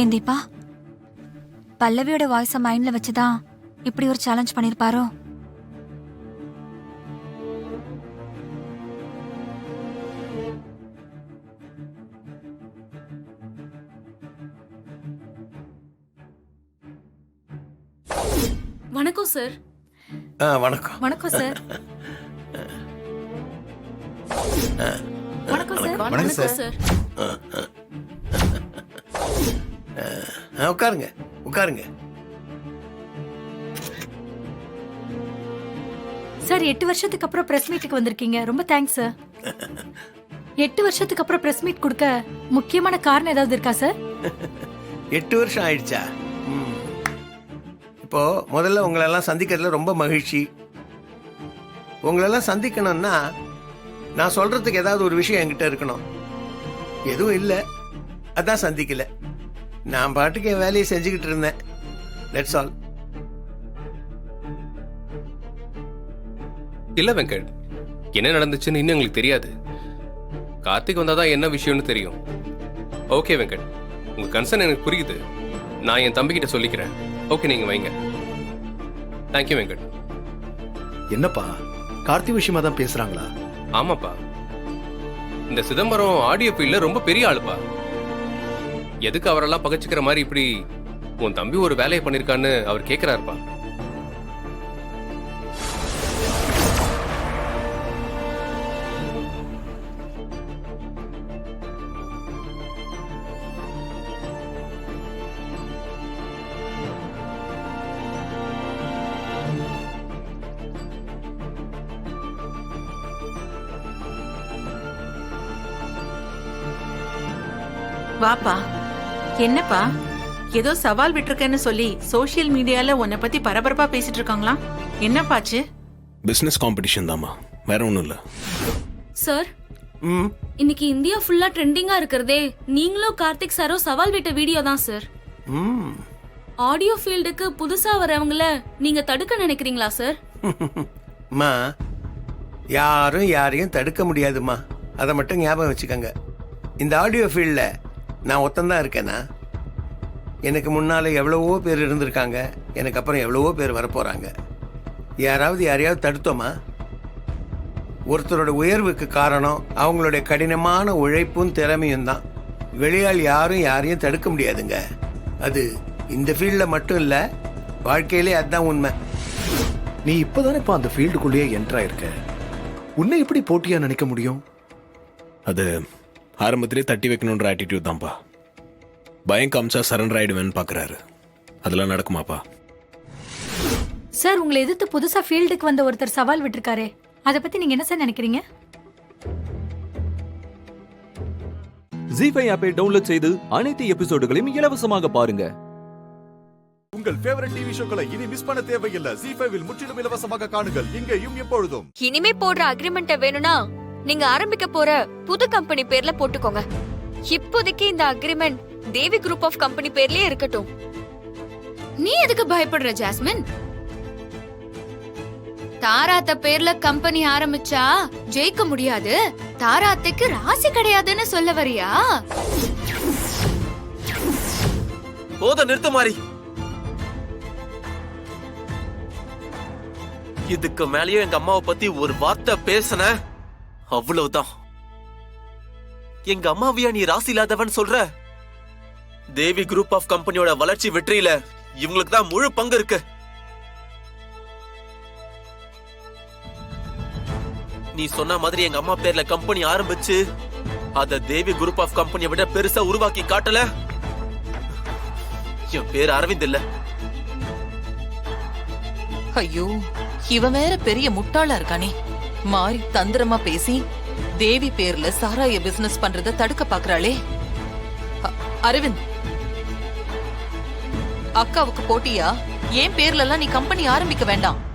ஏன் தீபா, பல்லவியோட வாய்ஸை மைண்ட்ல வச்சுதான் இப்படி ஒரு சேலஞ்ச் பண்ணிருப்பாரோ? வணக்கம் சார். வணக்கம். வணக்கம் சார். வணக்கம் சார். வணக்கம் சார். உட்காருங்க உட்காருங்க. சார் 8 வருஷத்துக்கு அப்புறம் பிரஸ் மீட்டுக்கு வந்திருக்கீங்க. ரொம்ப தேங்க்ஸ் சார். 8 வருஷத்துக்கு அப்புறம் பிரஸ் மீட் கொடுக்க முக்கியமான காரணம் ஏதாவது இருக்கா சார்? 8 வருஷம் ஆயிடுச்சா? இப்போ முதல்ல உங்களெல்லாம் சந்திக்கிறதுல ரொம்ப மகிழ்ச்சி. உங்களெல்லாம் சந்திக்கணும்னா நான் சொல்றதுக்கு ஏதாவது ஒரு விஷயம் என்கிட்ட இருக்கணும். எதுவும் இல்லை, அதான் சந்திக்கல. நான் பாட்டுக்கு என் வேலையை செஞ்சுக்கிட்டு இருந்தேன். That's all. இல்ல வெங்கட், என்ன நடந்துச்சுன்னு இன்னும் எங்களுக்கு தெரியாது. கார்த்திக் வந்தாதான் என்ன விஷயம்னு தெரியும். ஓகே வெங்கட், உங்க கன்சர்ன் எனக்கு புரியுது. நான் என் தம்பிக்கிட்ட சொல்லிக்கிறேன். ஓகே, நீங்க வைங்க. தேங்க்யூ வெங்கட். என்னப்பா, கார்த்தி விஷயமா தான் பேசுறாங்களா? ஆமாப்பா, இந்த சிதம்பரம் ஆடியோ ஃபீல்ட்ல ரொம்ப பெரிய ஆளுப்பா. எதுக்கு அவரெல்லாம் பகச்சுக்கிற மாதிரி இப்படி உன் தம்பி ஒரு வேலையை பண்ணிருக்கான்னு அவர் கேட்கிறாருப்பா. வாப்பா. என்னப்பா, ஏதோ சவால் விட்டுருக்கேன்னு சொல்லி சோசியல் மீடியால உன்னை பத்தி பரபரப்பா பேசிட்டு இருக்காங்களா? என்னப்பாச்சு? பிசினஸ் காம்படிஷன் தாமா, வேற ஒண்ணும் இல்ல. சார், இன்னைக்கு இந்தியா ஃபுல்லா ட்ரெண்டிங்கா இருக்கிறதே நீங்களும் கார்த்திக் சாரும் சவால் விட்ட வீடியோ தான் சார். ஆடியோ ஃபீல்டுக்கு புதுசா வரவங்கள நீங்க தடுக்க நினைக்கிறீங்களா சார்? அம்மா, யாரும் யாரையும் தடுக்க முடியாதுமா, அதை மட்டும் ஞாபகம் வச்சுக்கோங்க. இந்த ஆடியோ ஃபீல்டில் நான் ஒத்தந்தான் இருக்கேனா? எனக்கு முன்னால் எவ்வளவோ பேர் இருந்திருக்காங்க, எனக்கு அப்புறம் எவ்வளவோ பேர் வரப்போகிறாங்க. யாராவது யாரையாவது தடுத்தோமா? ஒருத்தரோட உயர்வுக்கு காரணம் அவங்களுடைய கடினமான உழைப்பும் திறமையும் தான். வெளியால் யாரும் யாரையும் தடுக்க முடியாதுங்க. அது இந்த ஃபீல்டில் மட்டும் இல்லை, வாழ்க்கையிலே அதுதான் உண்மை. நீ இப்போதானேப்பா அந்த ஃபீல்டுக்குள்ளேயே என்ட்ரா இருக்க. உன்னை எப்படி போட்டியா நினைக்க முடியும்? அது ஆரம்பத்திலே தட்டி வைக்கணுன்ற ஆட்டிடியூட் தான்ப்பா. பயம் காமிச்சா சரண்டர் ஆயிடுவேன்னு பாக்குறாரு. அதெல்லாம் நடக்குமாப்பா? சார், உங்களை எதிர்த்து புதுசா ஃபீல்டுக்கு வந்த ஒருத்தர் சவால் விட்டுருக்காரே, அதை பத்தி நீங்க என்ன சார் நினைக்கிறீங்க? ஜி5 ஆப்பை டவுன்லோட் செய்து அனைத்து எபிசோடுகளையும் இலவசமாக பாருங்க. உங்கள் ஃபேவரட் டிவி ஷோக்களை இனி மிஸ் பண்ண தேவையில்லை. ஜி5 முற்றிலும் இலவசமாக காணுங்கள் இங்கேயும் எப்பொழுதும். இனிமே போடுற அக்ரிமெண்ட்ட வேணும்னா நீங்க ஆரம்பிக்க போற புது கம்பெனி பேர்ல போட்டுக்கோங்க. இப்போதைக்கு இந்த agreement Devi group of company பேர்லயே இருக்கட்டும். நீ எதுக்கு பயப்படுற ஜாஸ்மின்? தாராத்த பேர்ல கம்பெனி ஆரம்பிச்சா ஜெயிக்க முடியாது, தாராத்தைக்கு ராசி கிடையாதுன்னு சொல்ல வரியா? போத நிறுத்த மாதிரி. இதுக்கு மேலேயும் எங்க அம்மாவை பத்தி ஒரு வார்த்தை பேசுன அவ்வளவுதான். எங்க அம்மாவையா நீ ராசி இல்லாதவன் சொல்ற? தேவி குரூப் ஆஃப் கம்பெனியோட வளர்ச்சி வெற்றியில இவங்களுக்கு தான் முழு பங்கு இருக்கு. நீ சொன்ன மாதிரி எங்க அம்மா பேர்ல கம்பெனி ஆரம்பிச்சு அத தேவி குரூப் ஆஃப் கம்பெனியை விட பெருசா உருவாக்கி காட்டல, என் பேர் அரவிந்த் இல்ல. ஐயோ, இவன் வேற பெரிய முட்டாளா இருக்கானே. மாறி தந்திரமா பேசி தேவி பேர்ல சாராய பிசினஸ் பண்றத தடுக்க பாக்குறாளே. அரவிந்த், அக்காவுக்கு போட்டியா? என் பேர்ல எல்லாம் நீ கம்பெனி ஆரம்பிக்க வேண்டாம்.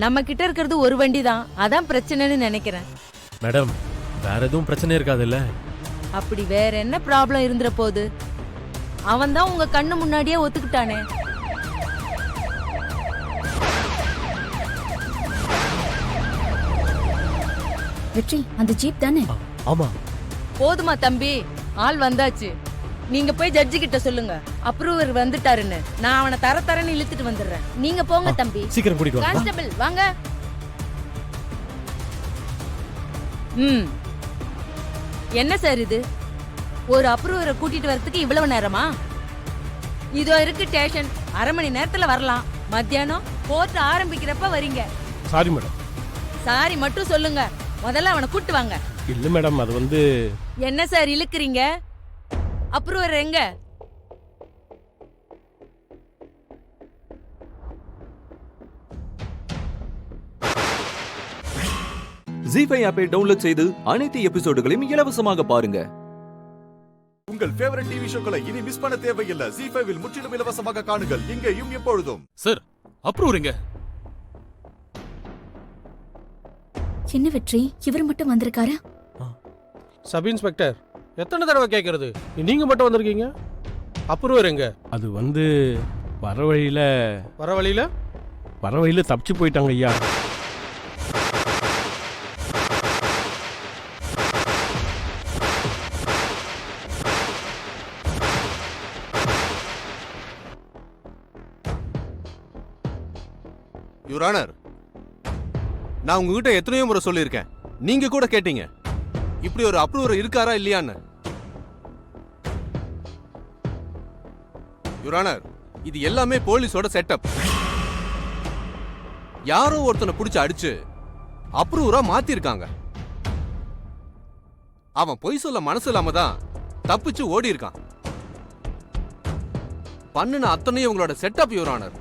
நம்ம கிட்ட இருக்கிறது ஒரு வண்டி தான், அதான் பிரச்சனைன்னு நினைக்கிறேன். மேடம், வேற எதுவும் பிரச்சனை இருக்காதுல்ல? அப்படி வேற என்ன ப்ராப்ளம் இருந்துற போது? அவன் தான் உங்க கண்ணு முன்னாடியே ஒத்துக்கிட்டானே. வெற்றி, அந்த ஜீப் தானே? ஆமா. போதுமா தம்பி, ஆள் வந்தாச்சு. நீங்க போய் ஜட்ஜி கிட்ட சொல்லுங்க அப்ரூவர் வந்துட்டாருன்னு. நான் அவனை தரன்னு இழுத்துட்டு வந்துடுறேன். நீங்க போங்க தம்பி. சீக்கிரம் கூட்டிட்டு வாங்க. கான்ஸ்டபிள் வாங்க. என்ன சார் இது? ஒரு அப்ரூவரை கூட்டிட்டு வரதுக்கு இவ்வளவு நேரமா? இதோ இருக்கு ஸ்டேஷன், அரை மணி நேரத்துல வரலாம். மத்தியானம் கோர்ட் ஆரம்பிக்கிறப்ப வரீங்க. Sorry madam. சாரி மட்டும் சொல்லுங்க, முதல்ல அவனை கூட்டு வாங்க. இல்ல மேடம், அது வந்து என்ன சார் இழுக்குறீங்க? அப்ரூவர் எங்க? ஜீஃபை ஆப்பை டவுன்லோட் செய்து அனைத்து எபிசோடுகளையும் இலவசமாக பாருங்க. உங்கள் ஃபேவரட் டிவி ஷோக்களை இனி மிஸ் பண்ண தேவையில்லை. ஜீ5 இல் முற்றிலும் இலவசமாக காணுங்கள், இங்கேயும் எப்பொழுதும். சார், அப்ரூவர் எங்க? என்ன வெற்றி, இவர் மட்டும் வந்திருக்காரு? சப் இன்ஸ்பெக்டர், எத்தனை தடவை கேட்கறது? நீங்க மட்டும் வந்திருக்கீங்க. அப்ரூவர் எங்க? அது வந்து வர வழியில தப்பிச்சு போயிட்டாங்க ஐயா. யுவர் ஆனர், நான் உங்ககிட்ட எத்தனையோ முறை சொல்லியிருக்கேன், நீங்க கூட கேட்டீங்க இப்படி ஒரு அப்ரூவர் இருக்காரா இல்லையான்னு. யுவர் ஆனர், இது எல்லாமே போலீஸோட செட்டப். யாரோ ஒருத்தனை பிடிச்சு அடிச்சு அப்ரூவரா மாத்திருக்காங்க. அவன் பொய் சொல்ல மனசு இல்லாம தான் தப்பிச்சு ஓடி இருக்கான். பண்ணுன அத்தனையும் உங்களோட செட்டப் யுவர் ஆனர்.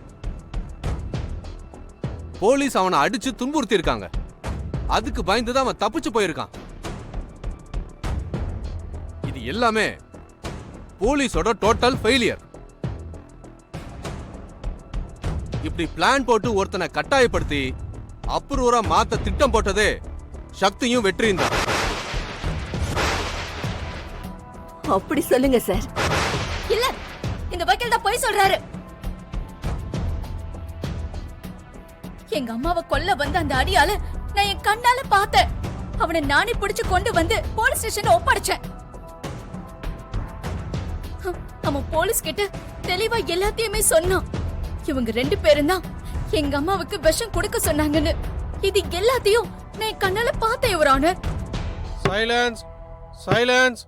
போலீஸ் அவனை அடிச்சு துன்புறுத்தி இருக்காங்க. அதுக்கு பயந்துதான் அவன் தப்பிச்சு போயிருக்கான். இது எல்லாமே போலீஸோட டோட்டல் ஃபெயிலியர். இப்படி பிளான் போட்டு ஒருத்தனை கட்டாயப்படுத்தி அப்ரூவரா மாத்த திட்டம் போட்டதே சக்தியும் வெற்றியும் தான். அப்படி சொல்லுங்க சார். இல்ல, இந்த வக்கீல் தான் போய் சொல்றாரு. எங்க அம்மாவை கொல்ல வந்த அந்த அடியால நான் என் கண்ணால பார்த்தேன். அவனை நானே பிடிச்சு கொண்டு வந்து போலீஸ் ஸ்டேஷன்ல ஒப்படைச்சேன். அவன் போலீஸ் கிட்ட தெளிவா எல்லாத்தையுமே சொன்னான். இவங்க 2 பேரும் தான் எங்க அம்மாவுக்கு விஷம் கொடுக்க சொன்னாங்கன்னு. இது எல்லாத்தையும் நான் என் கண்ணால பார்த்தேன் யுவர் ஆனர். Silence, silence.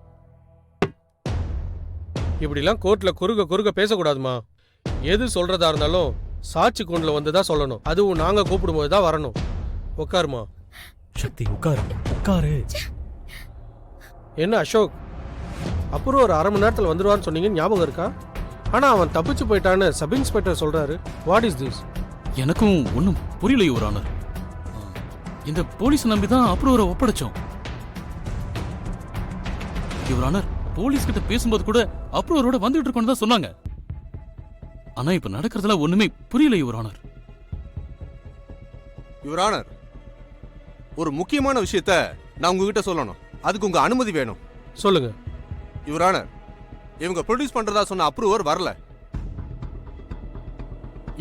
இப்படிலாம் கோர்ட்ல குறுக பேசக்கூடாதுமா. எது சொல்றதா இருந்தாலும் சாட்சி கொண்டுல வந்துதான் சொல்லணும். அதுவும் நாங்க கூப்பிடும் போதுதான் வரணும். உட்காருமா. சக்தி, உட்காரு. என்ன அசோக், அப்புறம் ஒரு அரை மணி நேரத்தில் வந்துடுவான்னு சொன்னீங்க, ஞாபகம் இருக்கா? ஆனா அவன் தப்பிச்சு போயிட்டான்னு சப் இன்ஸ்பெக்டர் சொல்றாரு. What is this? எனக்கும் ஒன்றும் புரியல யுவர் ஆனர். இந்த போலீஸ் நம்பி தான் அப்ரூவரை ஒப்படைச்சோம். யுவர் ஆனர், போலீஸ் கிட்ட பேசும்போது கூட அப்ரூவரோட வந்துட்டு இருக்கோன்னு தான் சொன்னாங்க. ஆனா இப்ப நடக்கிறதுல ஒண்ணுமே புரியல யுவர் ஆனர். யுவர் ஆனர், ஒரு முக்கியமான விஷயத்த நான் உங்ககிட்ட சொல்லணும். அதுக்கு உங்க அனுமதி வேணும். சொல்லுங்க. யுவர் ஆனர், இவங்க ப்ரொடியூஸ் பண்றதா சொன்ன அப்ரூவர் வரல.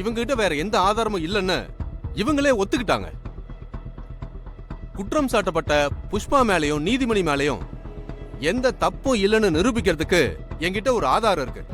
இவங்க கிட்ட வேற எந்த ஆதாரமும் இல்லைன்னு இவங்களே ஒத்துக்கிட்டாங்க. குற்றம் சாட்டப்பட்ட புஷ்பா மேலையும் நீதிமணி மேலையும் எந்த தப்பும் இல்லைன்னு நிரூபிக்கிறதுக்கு என்கிட்ட ஒரு ஆதாரம் இருக்கு.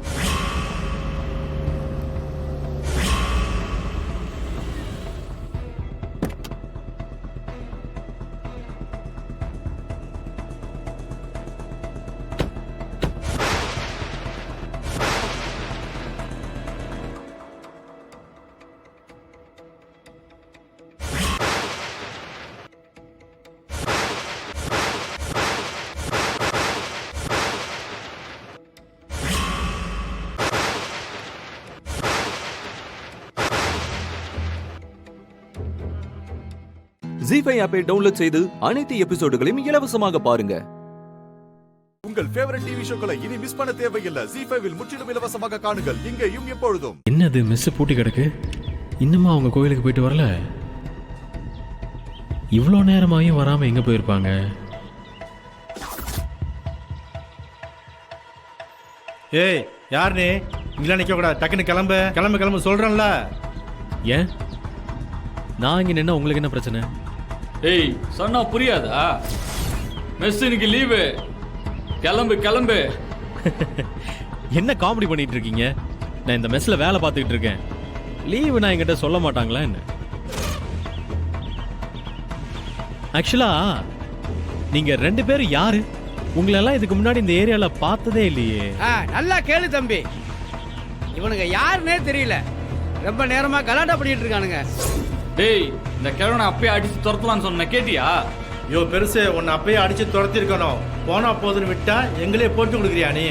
ஜீஃபை ஆப்பை டவுன்லோட் செய்து அனைத்து எபிசோடுகளையும் இலவசமாக பாருங்க. உங்கள் ஃபேவரட் டிவி ஷோக்களை இனி மிஸ் பண்ண தேவையில்லை. ஜீ5 இல் முற்றிலும் இலவசமாக காணுங்கள், இங்கேயும் எப்பொழுதும். என்னது மெஸ் பூட்டி கிடக்கு? இன்னுமா அவங்க கோயிலுக்கு போயிட்டு வரல? இவ்வளோ நேரமாயும் வராம எங்க போயிருப்பாங்க? ஏய் யார் நீ? இங்கெல்லாம் நிக்க கூடாது, டக்குன்னு கிளம்பு கிளம்பு கிளம்பு சொல்றேன்ல. ஏன் நான் இங்க நின்னா உங்களுக்கு என்ன பிரச்சனை? ஏய் சொன்னா புரியாதா? மெஸ் இன்னைக்கு லீவு, கிளம்பு கிளம்பு. என்ன காமெடி பண்ணிட்டு இருக்கீங்க? நான் இந்த மெஸ்ல வேலை பார்த்துக்கிட்டு இருக்கேன். லீவு நான் என்கிட்ட சொல்ல மாட்டாங்களா என்ன? ஆக்சுவலா நீங்க 2 பேரும் யாரு? உங்களெல்லாம் இதுக்கு முன்னாடி இந்த ஏரியால பார்த்ததே இல்லையே. நல்லா கேளு தம்பி, இவனுங்க யாருன்னே தெரியல. ரொம்ப நேரமா கலாட்டா பண்ணிட்டு இருக்கானுங்க. டேய் இந்த கிழவனை அப்பயே அடிச்சு துரத்தலாம்னு சொன்ன கேட்டியா? யோ பெருசு, உன்னை அப்பயே அடிச்சு துரத்தி இருக்கணும். போனா போதுன்னு விட்டா எங்களே போட்டு கொடுக்குறியா நீ?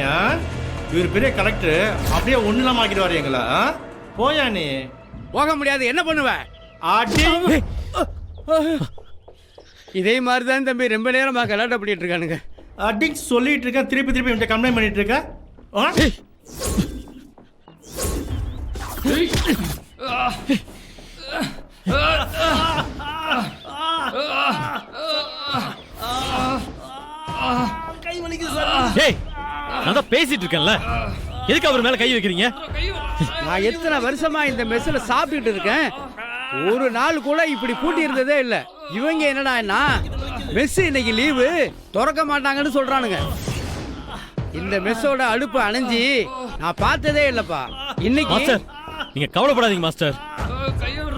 இவர் பெரிய கலெக்டர், அப்படியே ஒண்ணுலாம் ஆக்கிடுவாரு எங்களை. போயா நீ? போக முடியாது, என்ன பண்ணுவ? இதே மாதிரிதான் தம்பி ரொம்ப நேரமா கலாட்டா பண்ணிட்டு இருக்கானுங்க. அடிச்சு சொல்லிட்டு இருக்கேன், திருப்பி திருப்பி இவன்ட்ட கம்ப்ளைண்ட் பண்ணிட்டு இருக்க. நான் பேசிட்டு இருக்கேன்ல, எதுக்கு அவர் மேல கை வைக்கிறீங்க? நான் எத்தனை வருஷமா இந்த மெஸ்ல சாப்பிட்டுட்டு இருக்கேன், ஒரு நாள் கூட இப்படி பூட்டி இருந்ததே இல்ல. இவங்க என்னடா மெஸ் இன்னைக்கு லீவு, திறக்க மாட்டாங்கன்னு சொல்றானுங்க. இந்த மெஸ்ஸோட அடுப்பு அணைஞ்சி நான் பார்த்ததே இல்லப்பா. இன்னைக்கு நீங்க கவலைப்படாதீங்க மாஸ்டர்,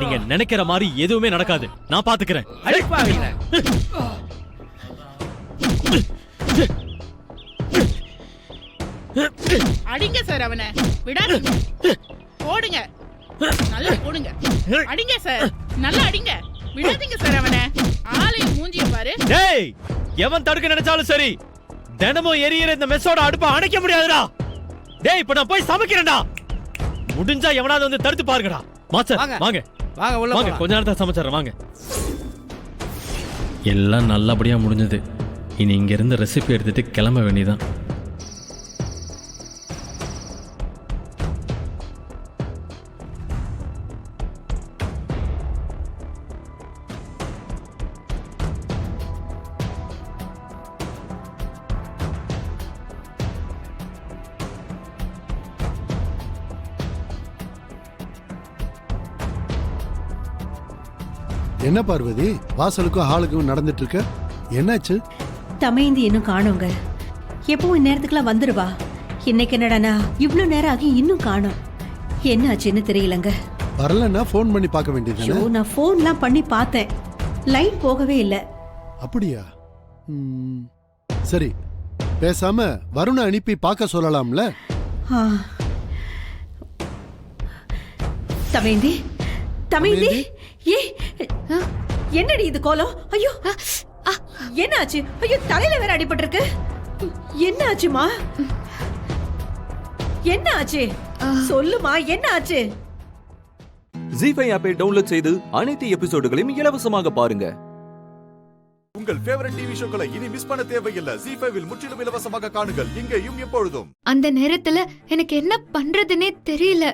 நீங்க நினைக்கிற மாதிரி எதுவுமே நடக்காது, நான் பாத்துக்கிறேன். அடிங்க சார், அவனை விடாதீங்க, போடுங்க, நல்லா போடுங்க, அடிங்க சார், நல்லா அடிங்க, விடாதீங்க சார் அவனை. ஆளையும் மூஞ்சிய பாரு. டேய், எவன் தடுக்க நினைச்சாலும் சரி, தினமும் எரியிற இந்த மெஸ்ஸோட அடுப்பை அணைக்க முடியாதுடா. டேய், இப்ப நான் போய் சமைக்கிறேன்டா. முடிஞ்சா எவனாவது வந்து தடுத்து பாருங்கடா. மாஸ்டர் வாங்க வாங்க உள்ள வாங்க, கொஞ்ச நேரத்துல சமைச்சறேன் வாங்க. எல்லாம் நல்லபடியா முடிஞ்சது. இனி இங்க இருந்து ரெசிபி எடுத்துட்டு கிளம்ப வேண்டியதான். என்ன பார்வதி, வாசலுக்கும் ஹாலுக்கும் நடந்துட்டு இருக்க? என்னாச்சு? தமையந்தி இன்னும் காணோங்க. எப்பவும் இந்நேரத்துக்குலாம் வந்துருவா. இன்னைக்கு என்னடானா இவ்ளோ நேரம் ஆகி இன்னும் காணோம். என்ன ஆச்சுன்னு தெரியலங்க. வரலன்னா ஃபோன் பண்ணி பார்க்க வேண்டியது. நான் ஃபோன்லாம் பண்ணி பார்த்தேன், லைட் போகவே இல்லை. அப்படியா? சரி, பேசாம வருணை அனுப்பி பார்க்க சொல்லலாம்ல. தமையந்தி தமையந்தி, ஏ என்னடி இது கோலம்? ஐயோ என்ன ஆச்சு? ஐயோ தலையில வேற அடிபட்டு இருக்கு. என்ன ஆச்சுமா? என்ன ஆச்சு சொல்லுமா, என்ன ஆச்சு? ஜீ5 ஆப்பை டவுன்லோட் செய்து அனைத்து எபிசோடுகளையும் இலவசமாக பாருங்க. உங்கள் ஃபேவரட் டிவி ஷோக்களை இனி மிஸ் பண்ண தேவையில்லை. ஜீ5 முற்றிலும் இலவசமாக காணுங்கள், இங்கேயும் எப்பொழுதும். அந்த நேரத்துல எனக்கு என்ன பண்றதுன்னே தெரியல.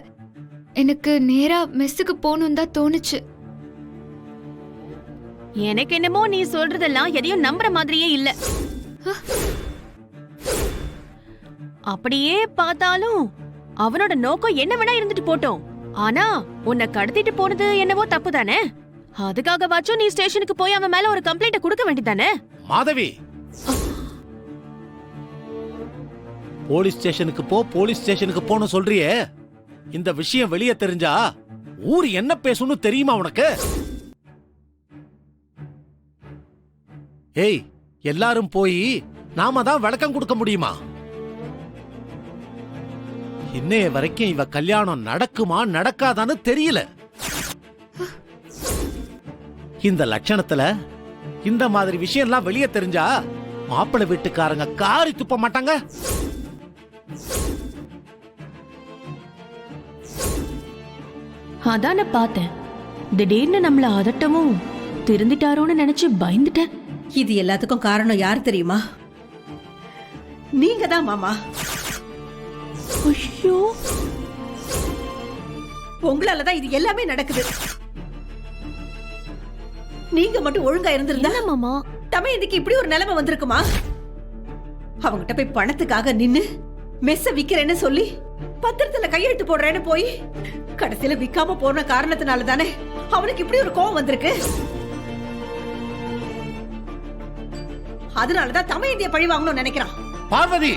எனக்கு நேரா மெஸ்ஸுக்கு போகணும் தான் தோணுச்சு. எனக்கு என்னமோ நீ சொல்றதெல்லாம் எதையும் நம்புற மாதிரியே இல்ல. அப்படியே பார்த்தாலும் அவனோட நோக்கம் என்ன வேணா இருந்துட்டு போட்டோம். ஆனா உன்னை கடத்திட்டு போனது என்னவோ தப்பு தானே? அதுக்காகவாச்சும் நீ ஸ்டேஷனுக்கு போய் அவன் மேல ஒரு கம்ப்ளைண்ட் கொடுக்க வேண்டியதானே? மாதவி, போலீஸ் ஸ்டேஷனுக்கு போ, போலீஸ் ஸ்டேஷனுக்கு போன்னு சொல்றியே, இந்த விஷயம் வெளியே தெரிஞ்சா ஊர் என்ன பேசும்னு தெரியுமா உனக்கு? ஏய், எல்லாரும் போய் நாம தான் விளக்கம் கொடுக்க முடியுமா? இன்னைய வரைக்கும் இவ கல்யாணம் நடக்குமா நடக்காதான்னு தெரியல. இந்த லட்சணத்துல இந்த மாதிரி விஷயம் எல்லாம் வெளியே தெரிஞ்சா மாப்பிள்ளை வீட்டுக்காரங்க காரி துப்ப மாட்டாங்க. அதான் பார்த்தேன், திடீர்னு நம்மள அதட்டமும் திருந்திட்டாரோன்னு நினைச்சு பயந்துட்டேன். இது எல்லாத்துக்கும் காரணம் யார் தெரியுமா? நீங்க தான் மாமா. ஐயோ, உங்களாலதான் இது எல்லாமே நடக்குது. நீங்க மட்டும் ஒழுங்கா இருந்திருந்தா மாமா தமையந்திக்கு இப்படி ஒரு நிலைமை வந்திருக்குமா? அவங்கிட்ட போய் பணத்துக்காக நின்னு மெஸ்ஸ விக்கிறேன்னு சொல்லி பத்திரத்துல கையெழுத்து போடுறேன்னு போய் கடைசியில விக்காம போன காரணத்தினால தானே அவனுக்கு இப்படி ஒரு கோவம் வந்திருக்கு. அதனாலதான் தமையந்திய பழி வாங்கணும்னு நினைக்கிறான். பார்வதி,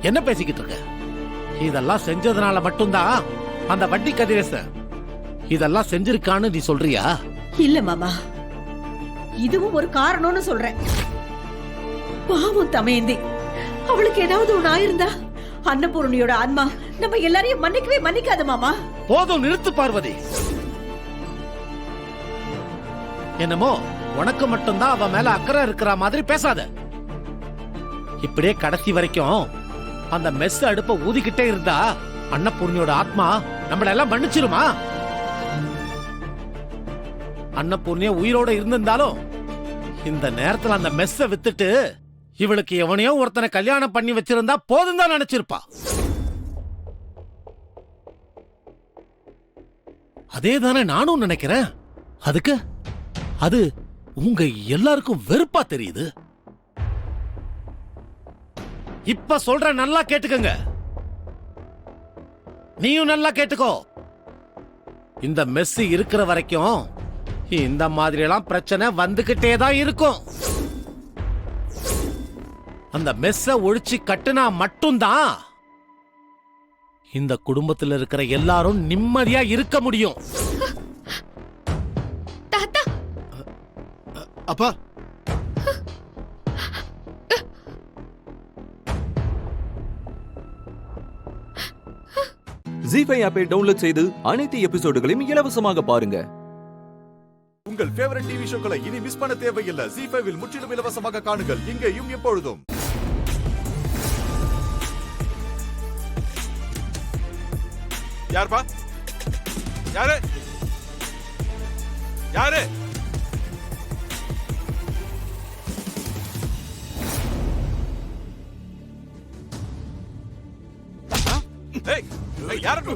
என்ன பேசிக்கிட்டு இருக்க? இதெல்லாம் செஞ்சதுனால மட்டும்தான் அந்த வட்டி கதிரேச இதெல்லாம் செஞ்சிருக்கான்னு நீ சொல்றியா? இல்ல மாமா, இதுவும் ஒரு காரணம்னு சொல்றேன். பாவம் தமையந்தி, அவளுக்கு ஏதாவது ஒண்ணு ஆயிருந்தா அன்னபூர்ணியோட ஆன்மா நம்ம எல்லாரையும் மன்னிக்கவே மன்னிக்காது மாமா. போதும், நிறுத்து பார்வதி. என்னமோ உனக்கு மட்டும்தான் அவ மேல அக்கறை இருக்கிற மாதிரி பேசாத. இப்படியே கடைசி வரைக்கும் அந்த மெஸ் அடுப்ப ஊதிக்கிட்டே இருந்தா அன்னபூர்ணியோட ஆத்மா நம்மள எல்லாம் மன்னிச்சிருமா? அன்னபூர்ணிய உயிரோட இருந்திருந்தாலும் இந்த நேரத்துல அந்த மெஸ்ஸ வித்துட்டு இவளுக்கு எவனையோ ஒருத்தனை கல்யாணம் பண்ணி வச்சிருந்தா போதும் தான் நினைச்சிருப்பா. அதே தானே நானும் நினைக்கிறேன். அதுக்கு அது உங்க எல்லாருக்கும் வெறுப்பா தெரியுது. இப்ப சொல்ற, நல்லா கேட்டுக்கங்க. நீயும் நல்லா கேட்டுக்கோ. இந்த மெஸ் இருக்கிற வரைக்கும் இந்த மாதிரி எல்லாம் பிரச்சனை வந்துகிட்டே தான் இருக்கும். அந்த மெஸ்ஸ ஒழிச்சு கட்டுனா மட்டும்தான் இந்த குடும்பத்தில் இருக்கிற எல்லாரும் நிம்மதியா இருக்க முடியும். அப்பா, ஜீஃபை ஆப்பை டவுன்லோட் செய்து அனைத்து எபிசோடுகளையும் இலவசமாக பாருங்க. உங்கள் ஃபேவரட் டிவி ஷோக்களை இனி மிஸ் பண்ண தேவையில்லை. ஜீ5 முற்றிலும் இலவசமாக காணுங்கள், இங்கேயும் எப்பொழுதும். யாருப்பா? யாரு? யாரு? ஏய், ஏய், யாரு?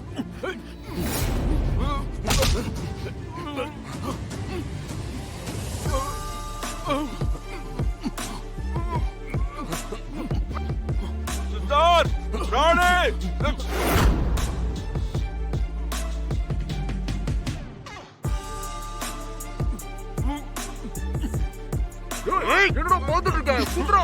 சித்தார்த், ராணி! என்னடா பார்த்துட்டு இருக்க? குட்ரா!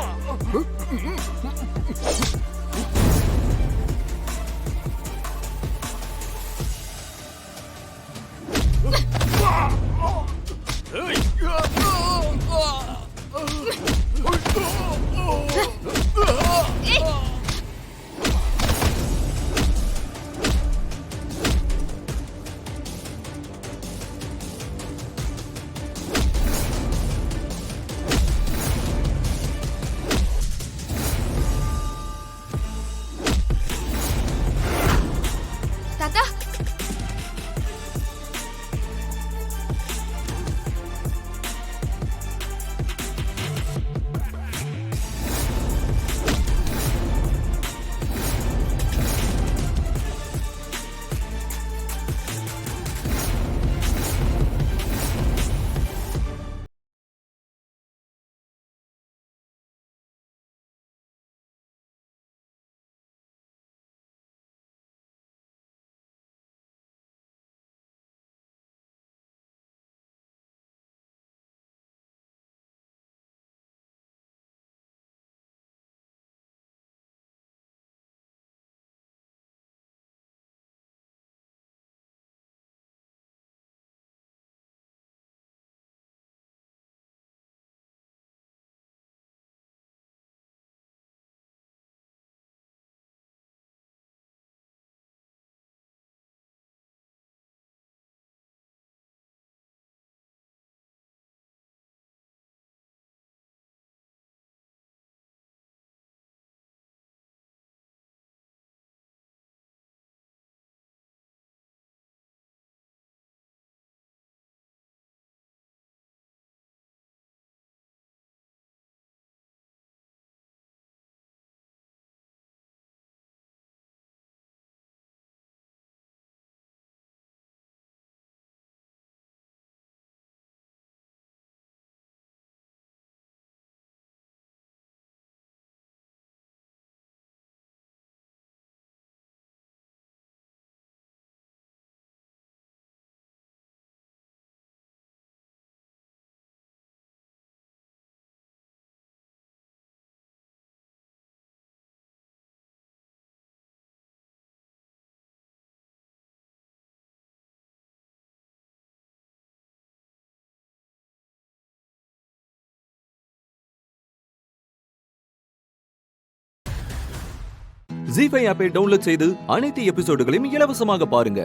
ஜீஃபை ஆப்பை டவுன்லோட் செய்து அனைத்து எபிசோடுகளையும் இலவசமாக பாருங்க.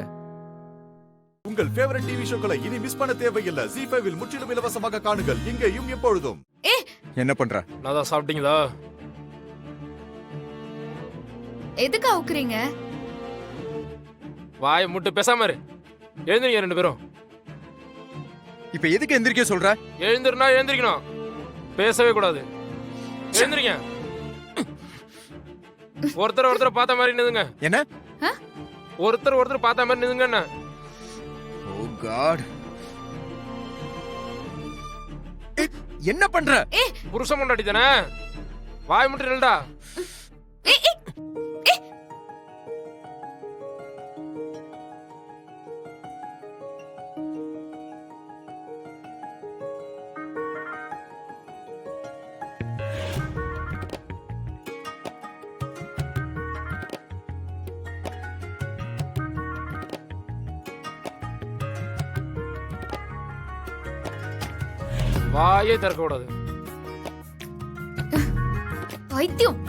உங்கள் ஃபேவரட் டிவி ஷோக்களை இனி மிஸ் பண்ண தேவையில்லை. ஜீஃபைவில் முற்றிலும் இலவசமாக காணுங்கள் இங்கேயும் எப்பொழுதும். என்ன பண்ற? நான் தான் சாப்பிட்டீங்களா? எதுக்கு அவுக்குறீங்க? வாயை முட்டு பேசாம இரு. எழுந்திருங்க ரெண்டு பேரும். இப்ப எதுக்கு எந்திரிக்க சொல்ற? எழுந்திருனா எழுந்திருக்கணும், பேசவே கூடாது. எழுந்திருங்க. ஒருத்தர் பார்த்த மாதிரி நிதுங்க. என்ன? ஒருத்தர் பார்த்த மாதிரி நிதுங்க. என்ன? ஓ காட், என்ன பண்ற? புருஷன் முன்னாடி தானே, வாய் முட்டு நில்டா. வாயே திறக்க கூடாது. பைத்தியம்.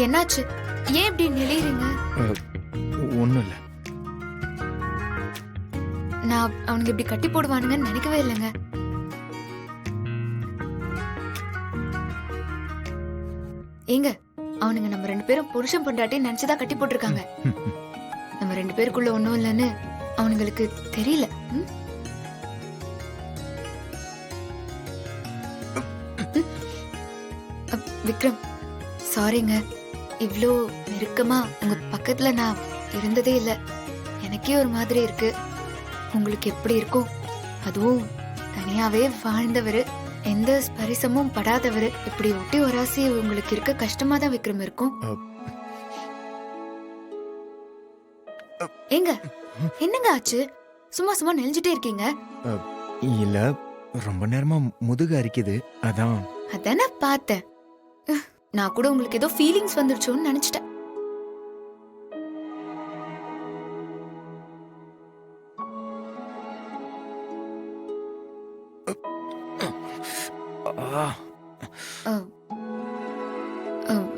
என்னாச்சு? ஏன் இப்படி நெளியறீங்க? ஒண்ணும் இல்ல. நான் அவனுக்கு இப்படி கட்டி போடுவானுங்கன்னு நினைக்கவே இல்லைங்க. ஏங்க, அவனுங்க நம்ம ரெண்டு பேரும் புருஷன் பொண்டாட்டி நினைச்சுதான் கட்டி போட்டிருக்காங்க. நம்ம ரெண்டு பேருக்குள்ள ஒண்ணும் இல்லைன்னு அவனுங்களுக்கு தெரியல. விக்ரம், சாரிங்க. இவ்ளோ நெருக்கமா உங்க பக்கத்துல நான் இருந்ததே இல்ல. எனக்கே ஒரு மாதிரி இருக்கு. உங்களுக்கு எப்படி இருக்கும்? அதுவும் தனியாவே வாழ்ந்தவரு, எந்த ஸ்பரிசமும் படாதவரு, இப்படி ஒட்டி ஒராசி உங்களுக்கு இருக்க கஷ்டமா தான் விக்ரம் இருக்கும். ஏங்க, என்னங்க ஆச்சு? சும்மா சும்மா நெளிஞ்சிட்டே இருக்கீங்க. இல்ல, ரொம்ப நேரமா முதுகு அரிக்குது, அதான். அதான பார்த்தேன். நான் கூட உங்களுக்கு ஏதோ ஃபீலிங்ஸ் வந்துருச்சோன்னு நினைச்சிட்டேன்.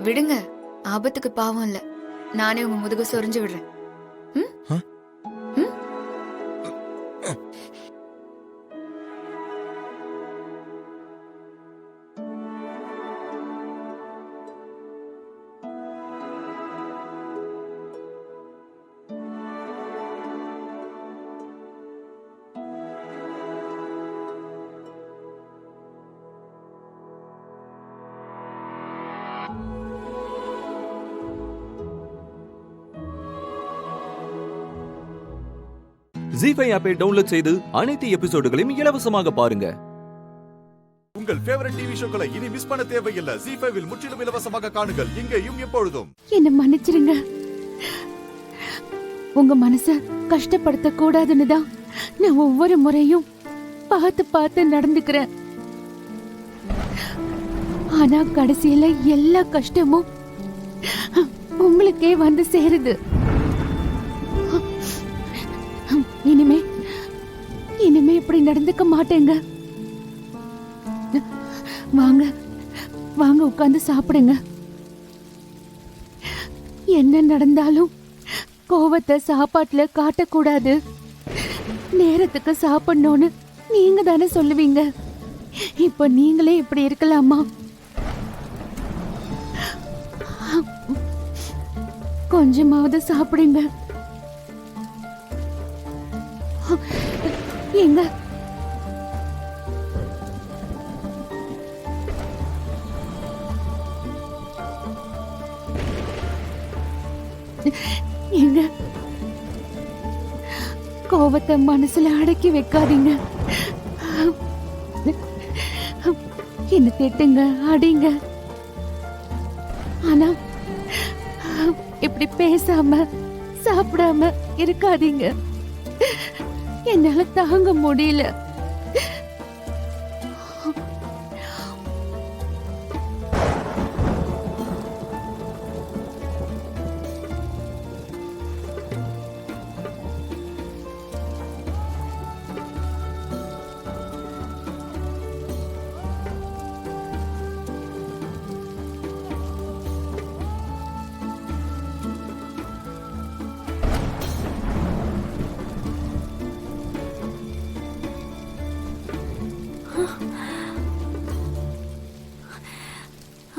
விடுங்க, ஆபத்துக்கு பாவம் இல்ல. நானே உங்க முதுக சொரிஞ்சு விடுறேன். ஜீஃபை ஆப்பை டவுன்லோட் செய்து அனைத்து எபிசோடுகளையும் இலவசமாக பாருங்க. உங்கள் ஃபேவரட் டிவி ஷோக்களை இனி மிஸ் பண்ண தேவையில்லை. ஜீஃபைவில் முற்றிலும் இலவசமாக காணுங்கள் இங்கேயும் எப்பொழுதும். என்ன மன்னிச்சிருங்க. உங்க மனச கஷ்டப்படுத்த கூடாதுன்னு தான் நான் ஒவ்வொரு முறையும் பார்த்து நடந்துக்கிறேன். ஆனா கடைசியில எல்லா கஷ்டமும் உங்களுக்கே வந்து சேருது. இனிமே இப்படி நடந்துக்க மாட்டேங்க. வாங்க உட்கார்ந்து சாப்பிடுங்க. என்ன நடந்தாலும் கோவத்தை சாப்பாட்டுல காட்டக்கூடாது, நேரத்துக்கு சாப்பிடணும்னு நீங்க தானே சொல்லுவீங்க. இப்ப நீங்களே இப்படி இருக்கலாமா? கொஞ்சமாவது சாப்பிடுங்க. எங்க எங்க கோவத்தை மனசுல அடக்கி வைக்காதீங்க. என்ன திட்டுங்க, அடிங்க. ஆனா இப்படி பேசாம சாப்பிடாம இருக்காதீங்க. என்னால தாங்க முடியல.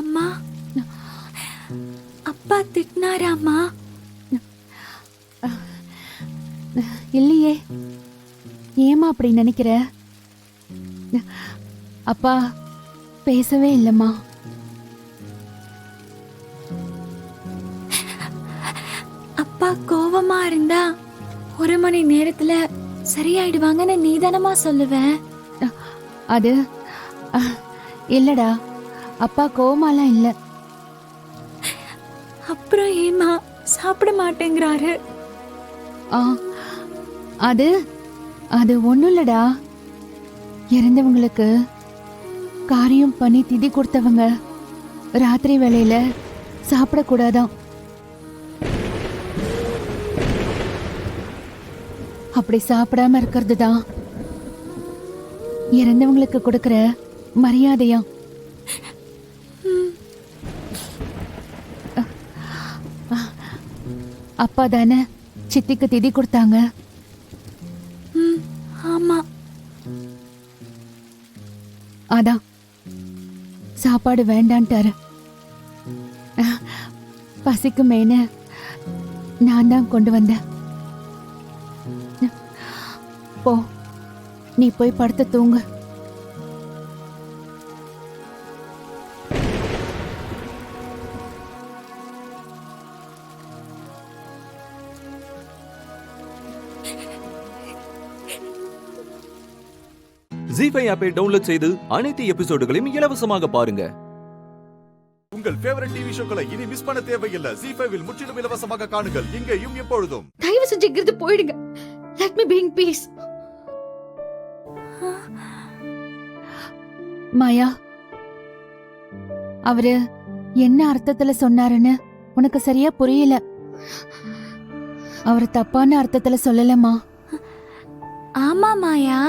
அம்மா, அப்பா திட்டினாராம்மா? இல்லையே, ஏமா அப்படி நினைக்கிற? அப்பா பேசவே இல்லம்மா. அப்பா கோவமா இருந்தா 1 மணி நேரத்துல சரியாயிடுவாங்கன்னு நீதானமா சொல்லுவேன். அது இல்லடா, அப்பா கோவமாலாம் இல்ல. அப்புறம் ஏமா சாப்பிட மாட்டேங்கிறாரு? அது அது ஒண்ணும் இல்லடா. இறந்தவங்களுக்கு காரியம் பண்ணி திதி கொடுத்தவங்க ராத்திரி வேளையில சாப்பிடக்கூடாதாம். அப்படி சாப்பிடாம இருக்கிறது தான் இறந்தவங்களுக்கு கொடுக்கிற மரியாதையா. அப்பா தானே சித்திக்கு திதி கொடுத்தாங்க. ஆமா, அதான் சாப்பாடு வேண்டான்ட்டாரு. பசிக்குமேன்னு நான் தான் கொண்டு வந்தேன். போ, நீ போய் படுத்து தூங்கு. ஜீஃபை ஆப்பை டவுன்லோட் செய்து அனைத்து எபிசோடுகளையும் இலவசமாக பாருங்க. உங்கள் ஃபேவரட் டிவி ஷோக்களை இனி மிஸ் பண்ண தேவையில்லை. ஜீ5 முற்றிலும் இலவசமாக காணுங்கள், இங்கேயும் எப்பொழுதும். தயவு செஞ்சு இங்கிருந்து போயிடுங்க. Let me be in peace. மாயா, அவரு என்ன அர்த்தத்துல சொன்னாருன்னு உனக்கு சரியா புரியல. அவர் தப்பான அர்த்தத்துல சொல்லலமா. ஆமா மாயா,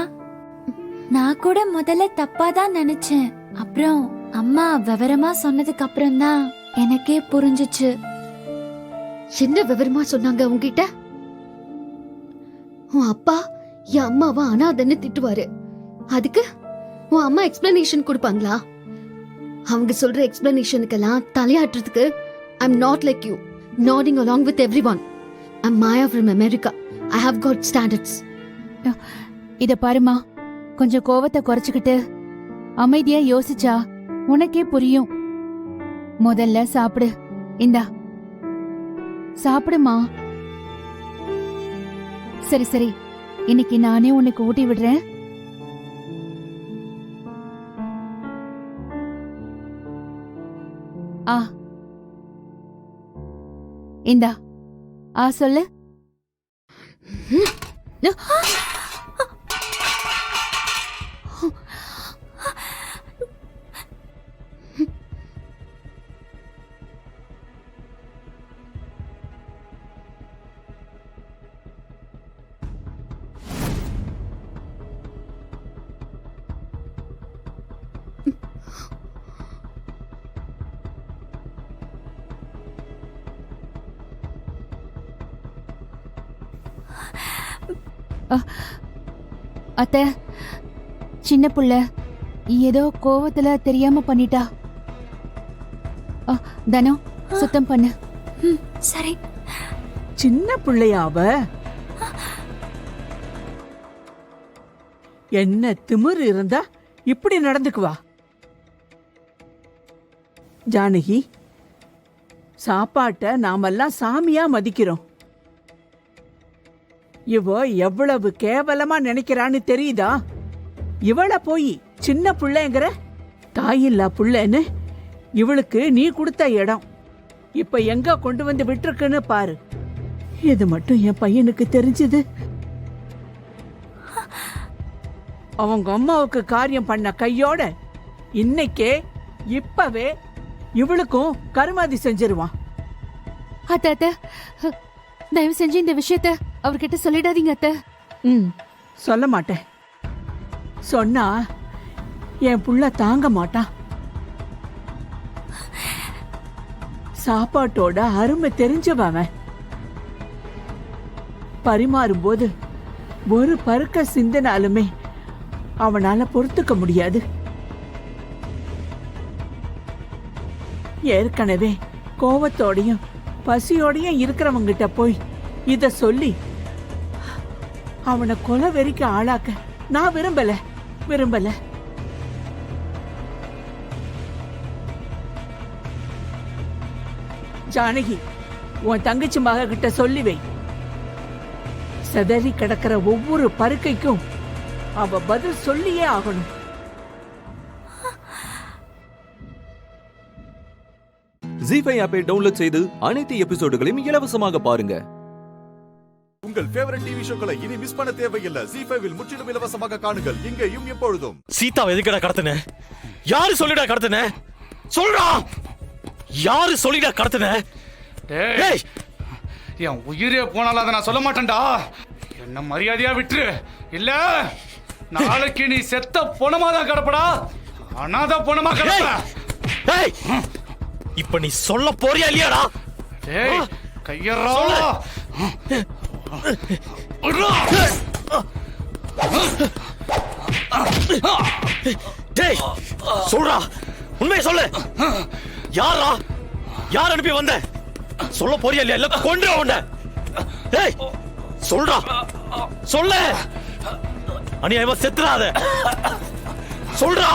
நான் கூட முதல்ல தப்பா தான் நினைச்சேன். அப்புறம் அம்மா விவரமா சொன்னதுக்கு அப்புறம் தான் எனக்கே புரிஞ்சுச்சு. என்ன விவரமா சொன்னாங்க உங்ககிட்ட? உன் அப்பா என் அம்மாவை அனாதைன்னு திட்டுவாரு. அதுக்கு உன் அம்மா எக்ஸ்பிளனேஷன் கொடுப்பாங்களா? அவங்க சொல்ற எக்ஸ்பிளனேஷனுக்கெல்லாம் தலையாட்டுறதுக்கு I'm not like you, nodding along with everyone. I'm Maya from America. I have got standards. இத பாருமா, கொஞ்சம் கோவத்தை குறைச்சுக்கிட்டு அமைதியா யோசிச்சா உனக்கே புரியும். முதல்ல சாப்பிடு. இந்தா சாப்பிடுமா. சரி சரி, இன்னைக்கு நானே உனக்கு ஊட்டி விடுறேன். இந்தா சொல்லு. அத்தை, சின்ன புள்ள ஏதோ கோவத்துல தெரியாம பண்ணிட்டா. தனோ, சுத்தம் பண்ணு. சரி. சின்ன பிள்ளையாவ என்ன திமிரு இருந்தா இப்படி நடந்துக்குவா? ஜானகி, சாப்பாட்டை நாமெல்லாம் சாமியா மதிக்கிறோம். இவ எவ்வளவு கேவலமா நினைக்கிறான்னு தெரியுதா? இவள போய் சின்ன பிள்ளைங்கிற, தாயில்லா பிள்ளைன்னு இவளுக்கு நீ கொடுத்த இடம். இப்ப எங்க கொண்டு வந்து விட்டுருக்குன்னு பாரு. இது மட்டும் என் பையனுக்கு தெரிஞ்சது, அவங்க அம்மாவுக்கு காரியம் பண்ண கையோட இன்னைக்கே இப்பவே இவளுக்கும் கருமாதி செஞ்சிருவான். அத்த அத்த, தயவு செஞ்சு இந்த விஷயத்த அவர்கிட்ட சொல்லிடாதீங்க அத்த. சொல்ல மாட்டேன். சொன்னா என் புள்ள தாங்க மாட்டான். சாப்பாட்டோட அருமை தெரிஞ்சவன். பரிமாறும் போது ஒரு பருக்க சிந்தினாலுமே அவனால பொறுத்துக்க முடியாது. ஏற்கனவே கோவத்தோடையும் பசியோடையும் இருக்கிறவங்கிட்ட போய் இத சொல்லி அவனை கொலை வெறிக்க ஆளாக்க நான் விரும்பல. ஜானகி, உன் தங்கச்சி மக கிட்ட சொல்லி வை. செதறி கிடக்கிற ஒவ்வொரு பருக்கைக்கும் அவ பதில் சொல்லியே ஆகணும். ஜீ5 ஆப்பை டவுன்லோட் செய்து அனைத்து எபிசோடுகளையும் இலவசமாக பாருங்க. உங்கள் ஃபேவரட் டிவி ஷோக்களை இனி மிஸ் பண்ண தேவையில்லை. ஜீ5 முற்றிலும் இலவசமாக காணுங்கள், இங்கேயும் எப்பொழுதும். சீதாவை எதுக்கடா கடத்தின? யாரு சொல்லிடா கடத்தின? சொல்றா, யாரு சொல்லிடா கடத்தின? டேய், என் உயிரே போனாலும் அதை நான் சொல்ல மாட்டேன்டா. என்ன மரியாதையா விட்டுரு, இல்ல நாளைக்கு நீ செத்த பொணமா தான் கிடப்படா. அனாத பொணமா கிடப்ப. டேய், இப்ப நீ சொல்ல போறியா இல்லையாடா? டேய், கையறா. டேய், சொல்றா, உண்மையை சொல்லு. யாரா? யார் அனுப்பி வந்த? சொல்ல போறியா இல்லையா? இல்ல கொன்று உன்னை. டேய், சொல்றா, சொல்லு. அநியாயமா செத்துறாத. சொல்றா.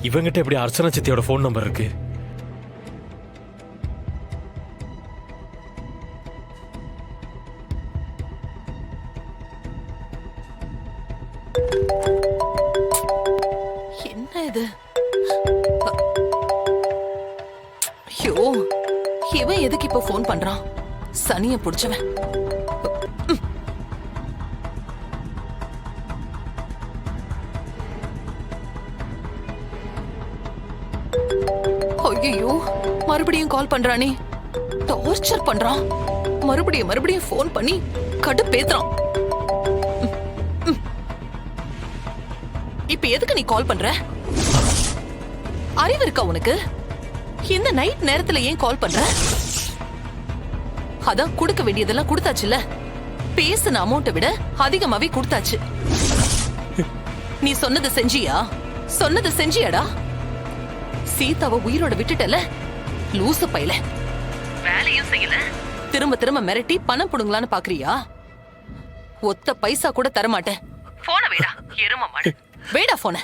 இவங்கிட்ட எப்படி அர்ச்சனா சித்தியோட போன் நம்பர் இருக்கு? என்ன இது? ஐயோ, இவன் எதுக்கு இப்ப போன் பண்றான்? சனிய புடிச்சவன். ஐயோ, மறுபடியும் கால் பண்றானே. டார்ச்சர் பண்றான். மறுபடியும் போன் பண்ணி கடுப்பேத்துறான். இப்ப எதுக்கு நீ கால் பண்ற? அறிவு இருக்கா உனக்கு? இந்த நைட் நேரத்துல ஏன் கால் பண்ற? அதான் கொடுக்க வேண்டியதெல்லாம் கொடுத்தாச்சுல. பேசின அமௌண்ட்டை விட அதிகமாவே கொடுத்தாச்சு. நீ சொன்னது செஞ்சியாடா? சீதாவை உயிரோட விட்டுட்டல, லூசு பையல. வேலையும் செய்யல, திரும்ப மிரட்டி பணம் புடுங்கலான்னு பாக்குறியா? ஒத்த பைசா கூட தரமாட்டேன். போன வேடா, எரும மாடு. வேடா போன.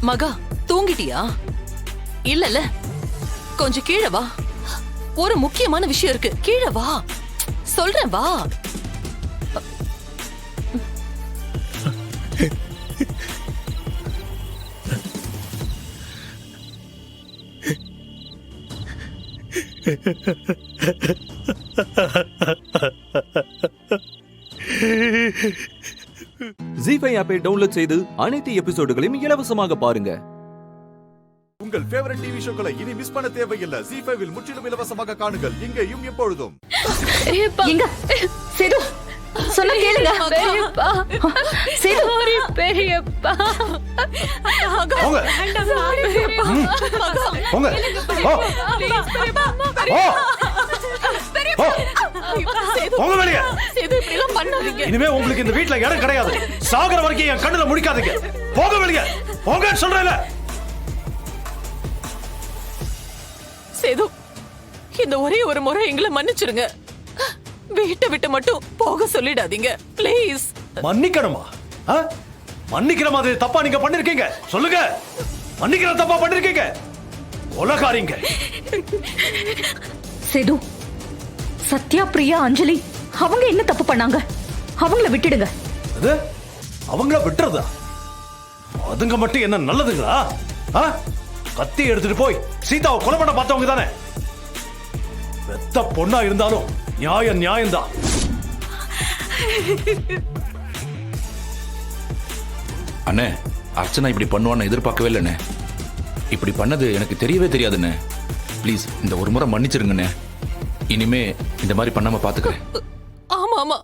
மகா, தூங்கிட்டியா? இல்லல, கொஞ்சம் கீழே வா. ஒரு முக்கியமான விஷயம் இருக்கு, கீழே வா. சொல்றேன் வா. ஜீ5 ஆப்பை டவுன்லோட் செய்து அனைத்து எபிசோடுகளையும் இலவசமாக பாருங்க. உங்கள் ஃபேவரட் டிவி ஷோக்களை இனி மிஸ் பண்ண தேவையில்லை. ஜீ5 முற்றிலும் இலவசமாக காணுங்கள், இங்கேயும் எப்பொழுதும். எங்க சேது, சொன்னா கேளுங்க. பெரியப்பா சாரி பெரியப்பா போங்க. போங்க. போங்க வெளியே. இனிமே உங்களுக்கு இந்த வீட்ல இடம் கிடையாது. சாகர வரைக்கும் என் கண்ணுல முடிக்காதீங்க. போங்க வெளியே. போங்கன்னு சொல்றேன்ல. சேது, இந்த ஒரே ஒரு முறை எங்களை மன்னிச்சிருங்க. வீட்டை விட்டு மட்டும் போக சொல்லிடாதீங்க ப்ளீஸ். மன்னிக்கணுமா? மன்னிக்கிற மாதிரி தப்பா நீங்க பண்ணிருக்கீங்க? சொல்லுங்க. மன்னிக்கிற தப்பா பண்ணிருக்கீங்க? கொலைகாரிங்க. சேது, சத்யா, பிரியா, அஞ்சலி அவங்க என்ன தப்பு பண்ணாங்க? அவங்கள விட்டுடுங்க. அவங்கள விட்டுறதா? அதுங்க மட்டும் என்ன நல்லதுங்களா? கத்தி எடுத்துட்டு போய் சீதாவை கொலை பண்ண பார்த்தவங்க தானே. பெத்த பொண்ணா இருந்தாலும் நியாயம் நியாயம்தான். அண்ணே, அர்ச்சனா இப்படி பண்ணுவான்னு எதிர்பார்க்கவே இல்லைண்ணே. இப்படி பண்ணது எனக்கு தெரியவே தெரியாதுண்ணே. ப்ளீஸ் இந்த ஒரு முறை மன்னிச்சிருங்கண்ணே. இனிமே இந்த மாதிரி பண்ணாம பாத்துக்கிறேன். ஆமா ஆமா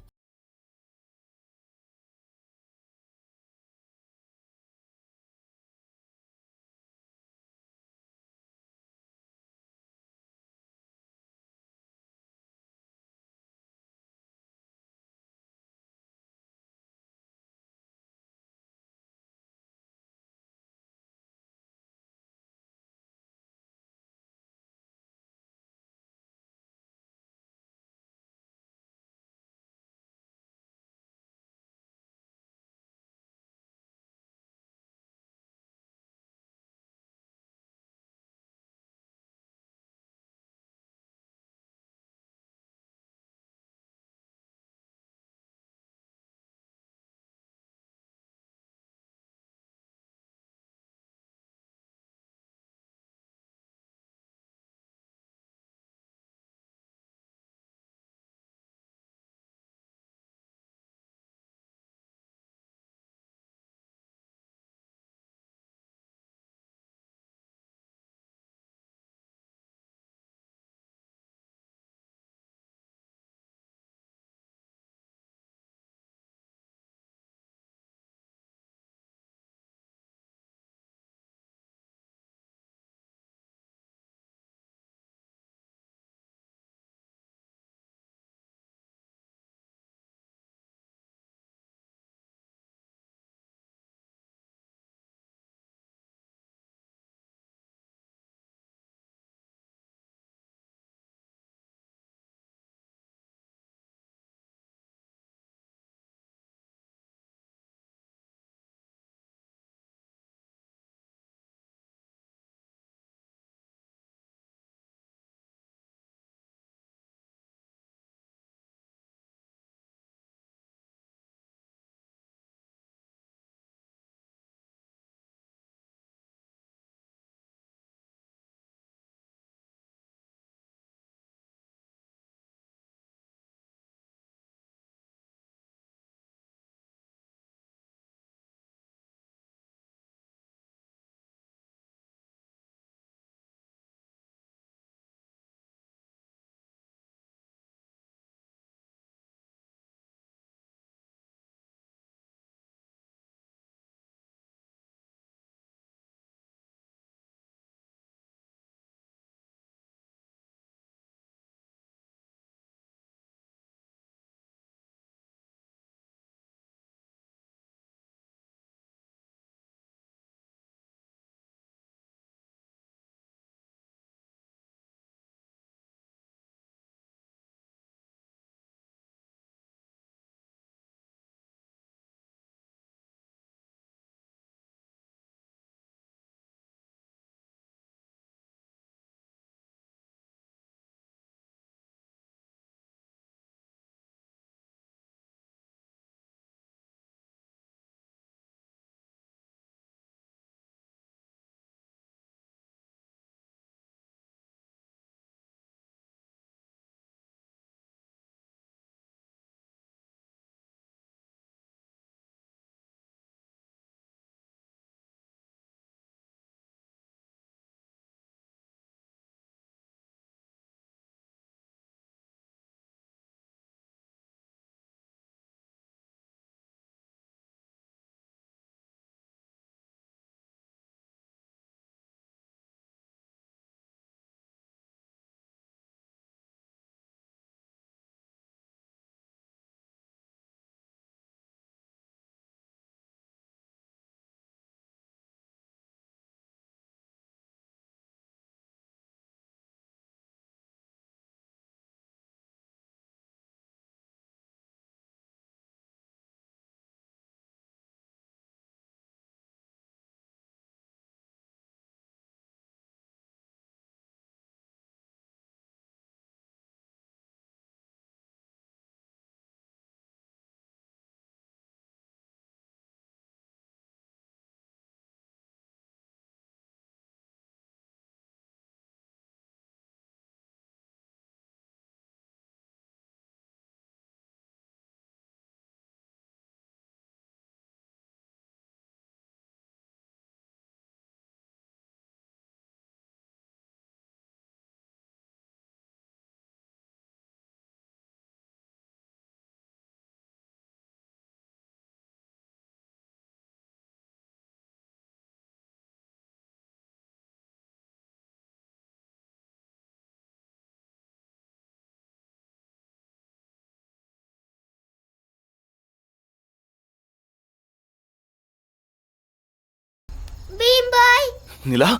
பீம் பாய். நிலா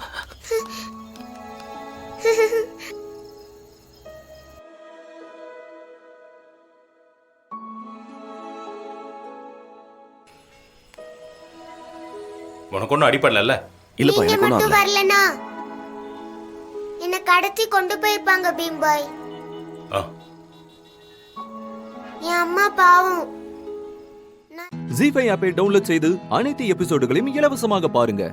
உனக்கு ஒன்றும் அடிப்படல இல்லப்பா நீங்க எனக்கு ஒன்றும் மட்டும் ஆகல வரலனா என்ன கடத்தி கொண்டு போயிருப்பாங்க பீம் பாய். ஆ. என் அம்மா பாவம். ஜி5 ஆப்பை டவுன்லோட் செய்து அனைத்து எபிசோடுகளையும் இலவசமாக பாருங்க.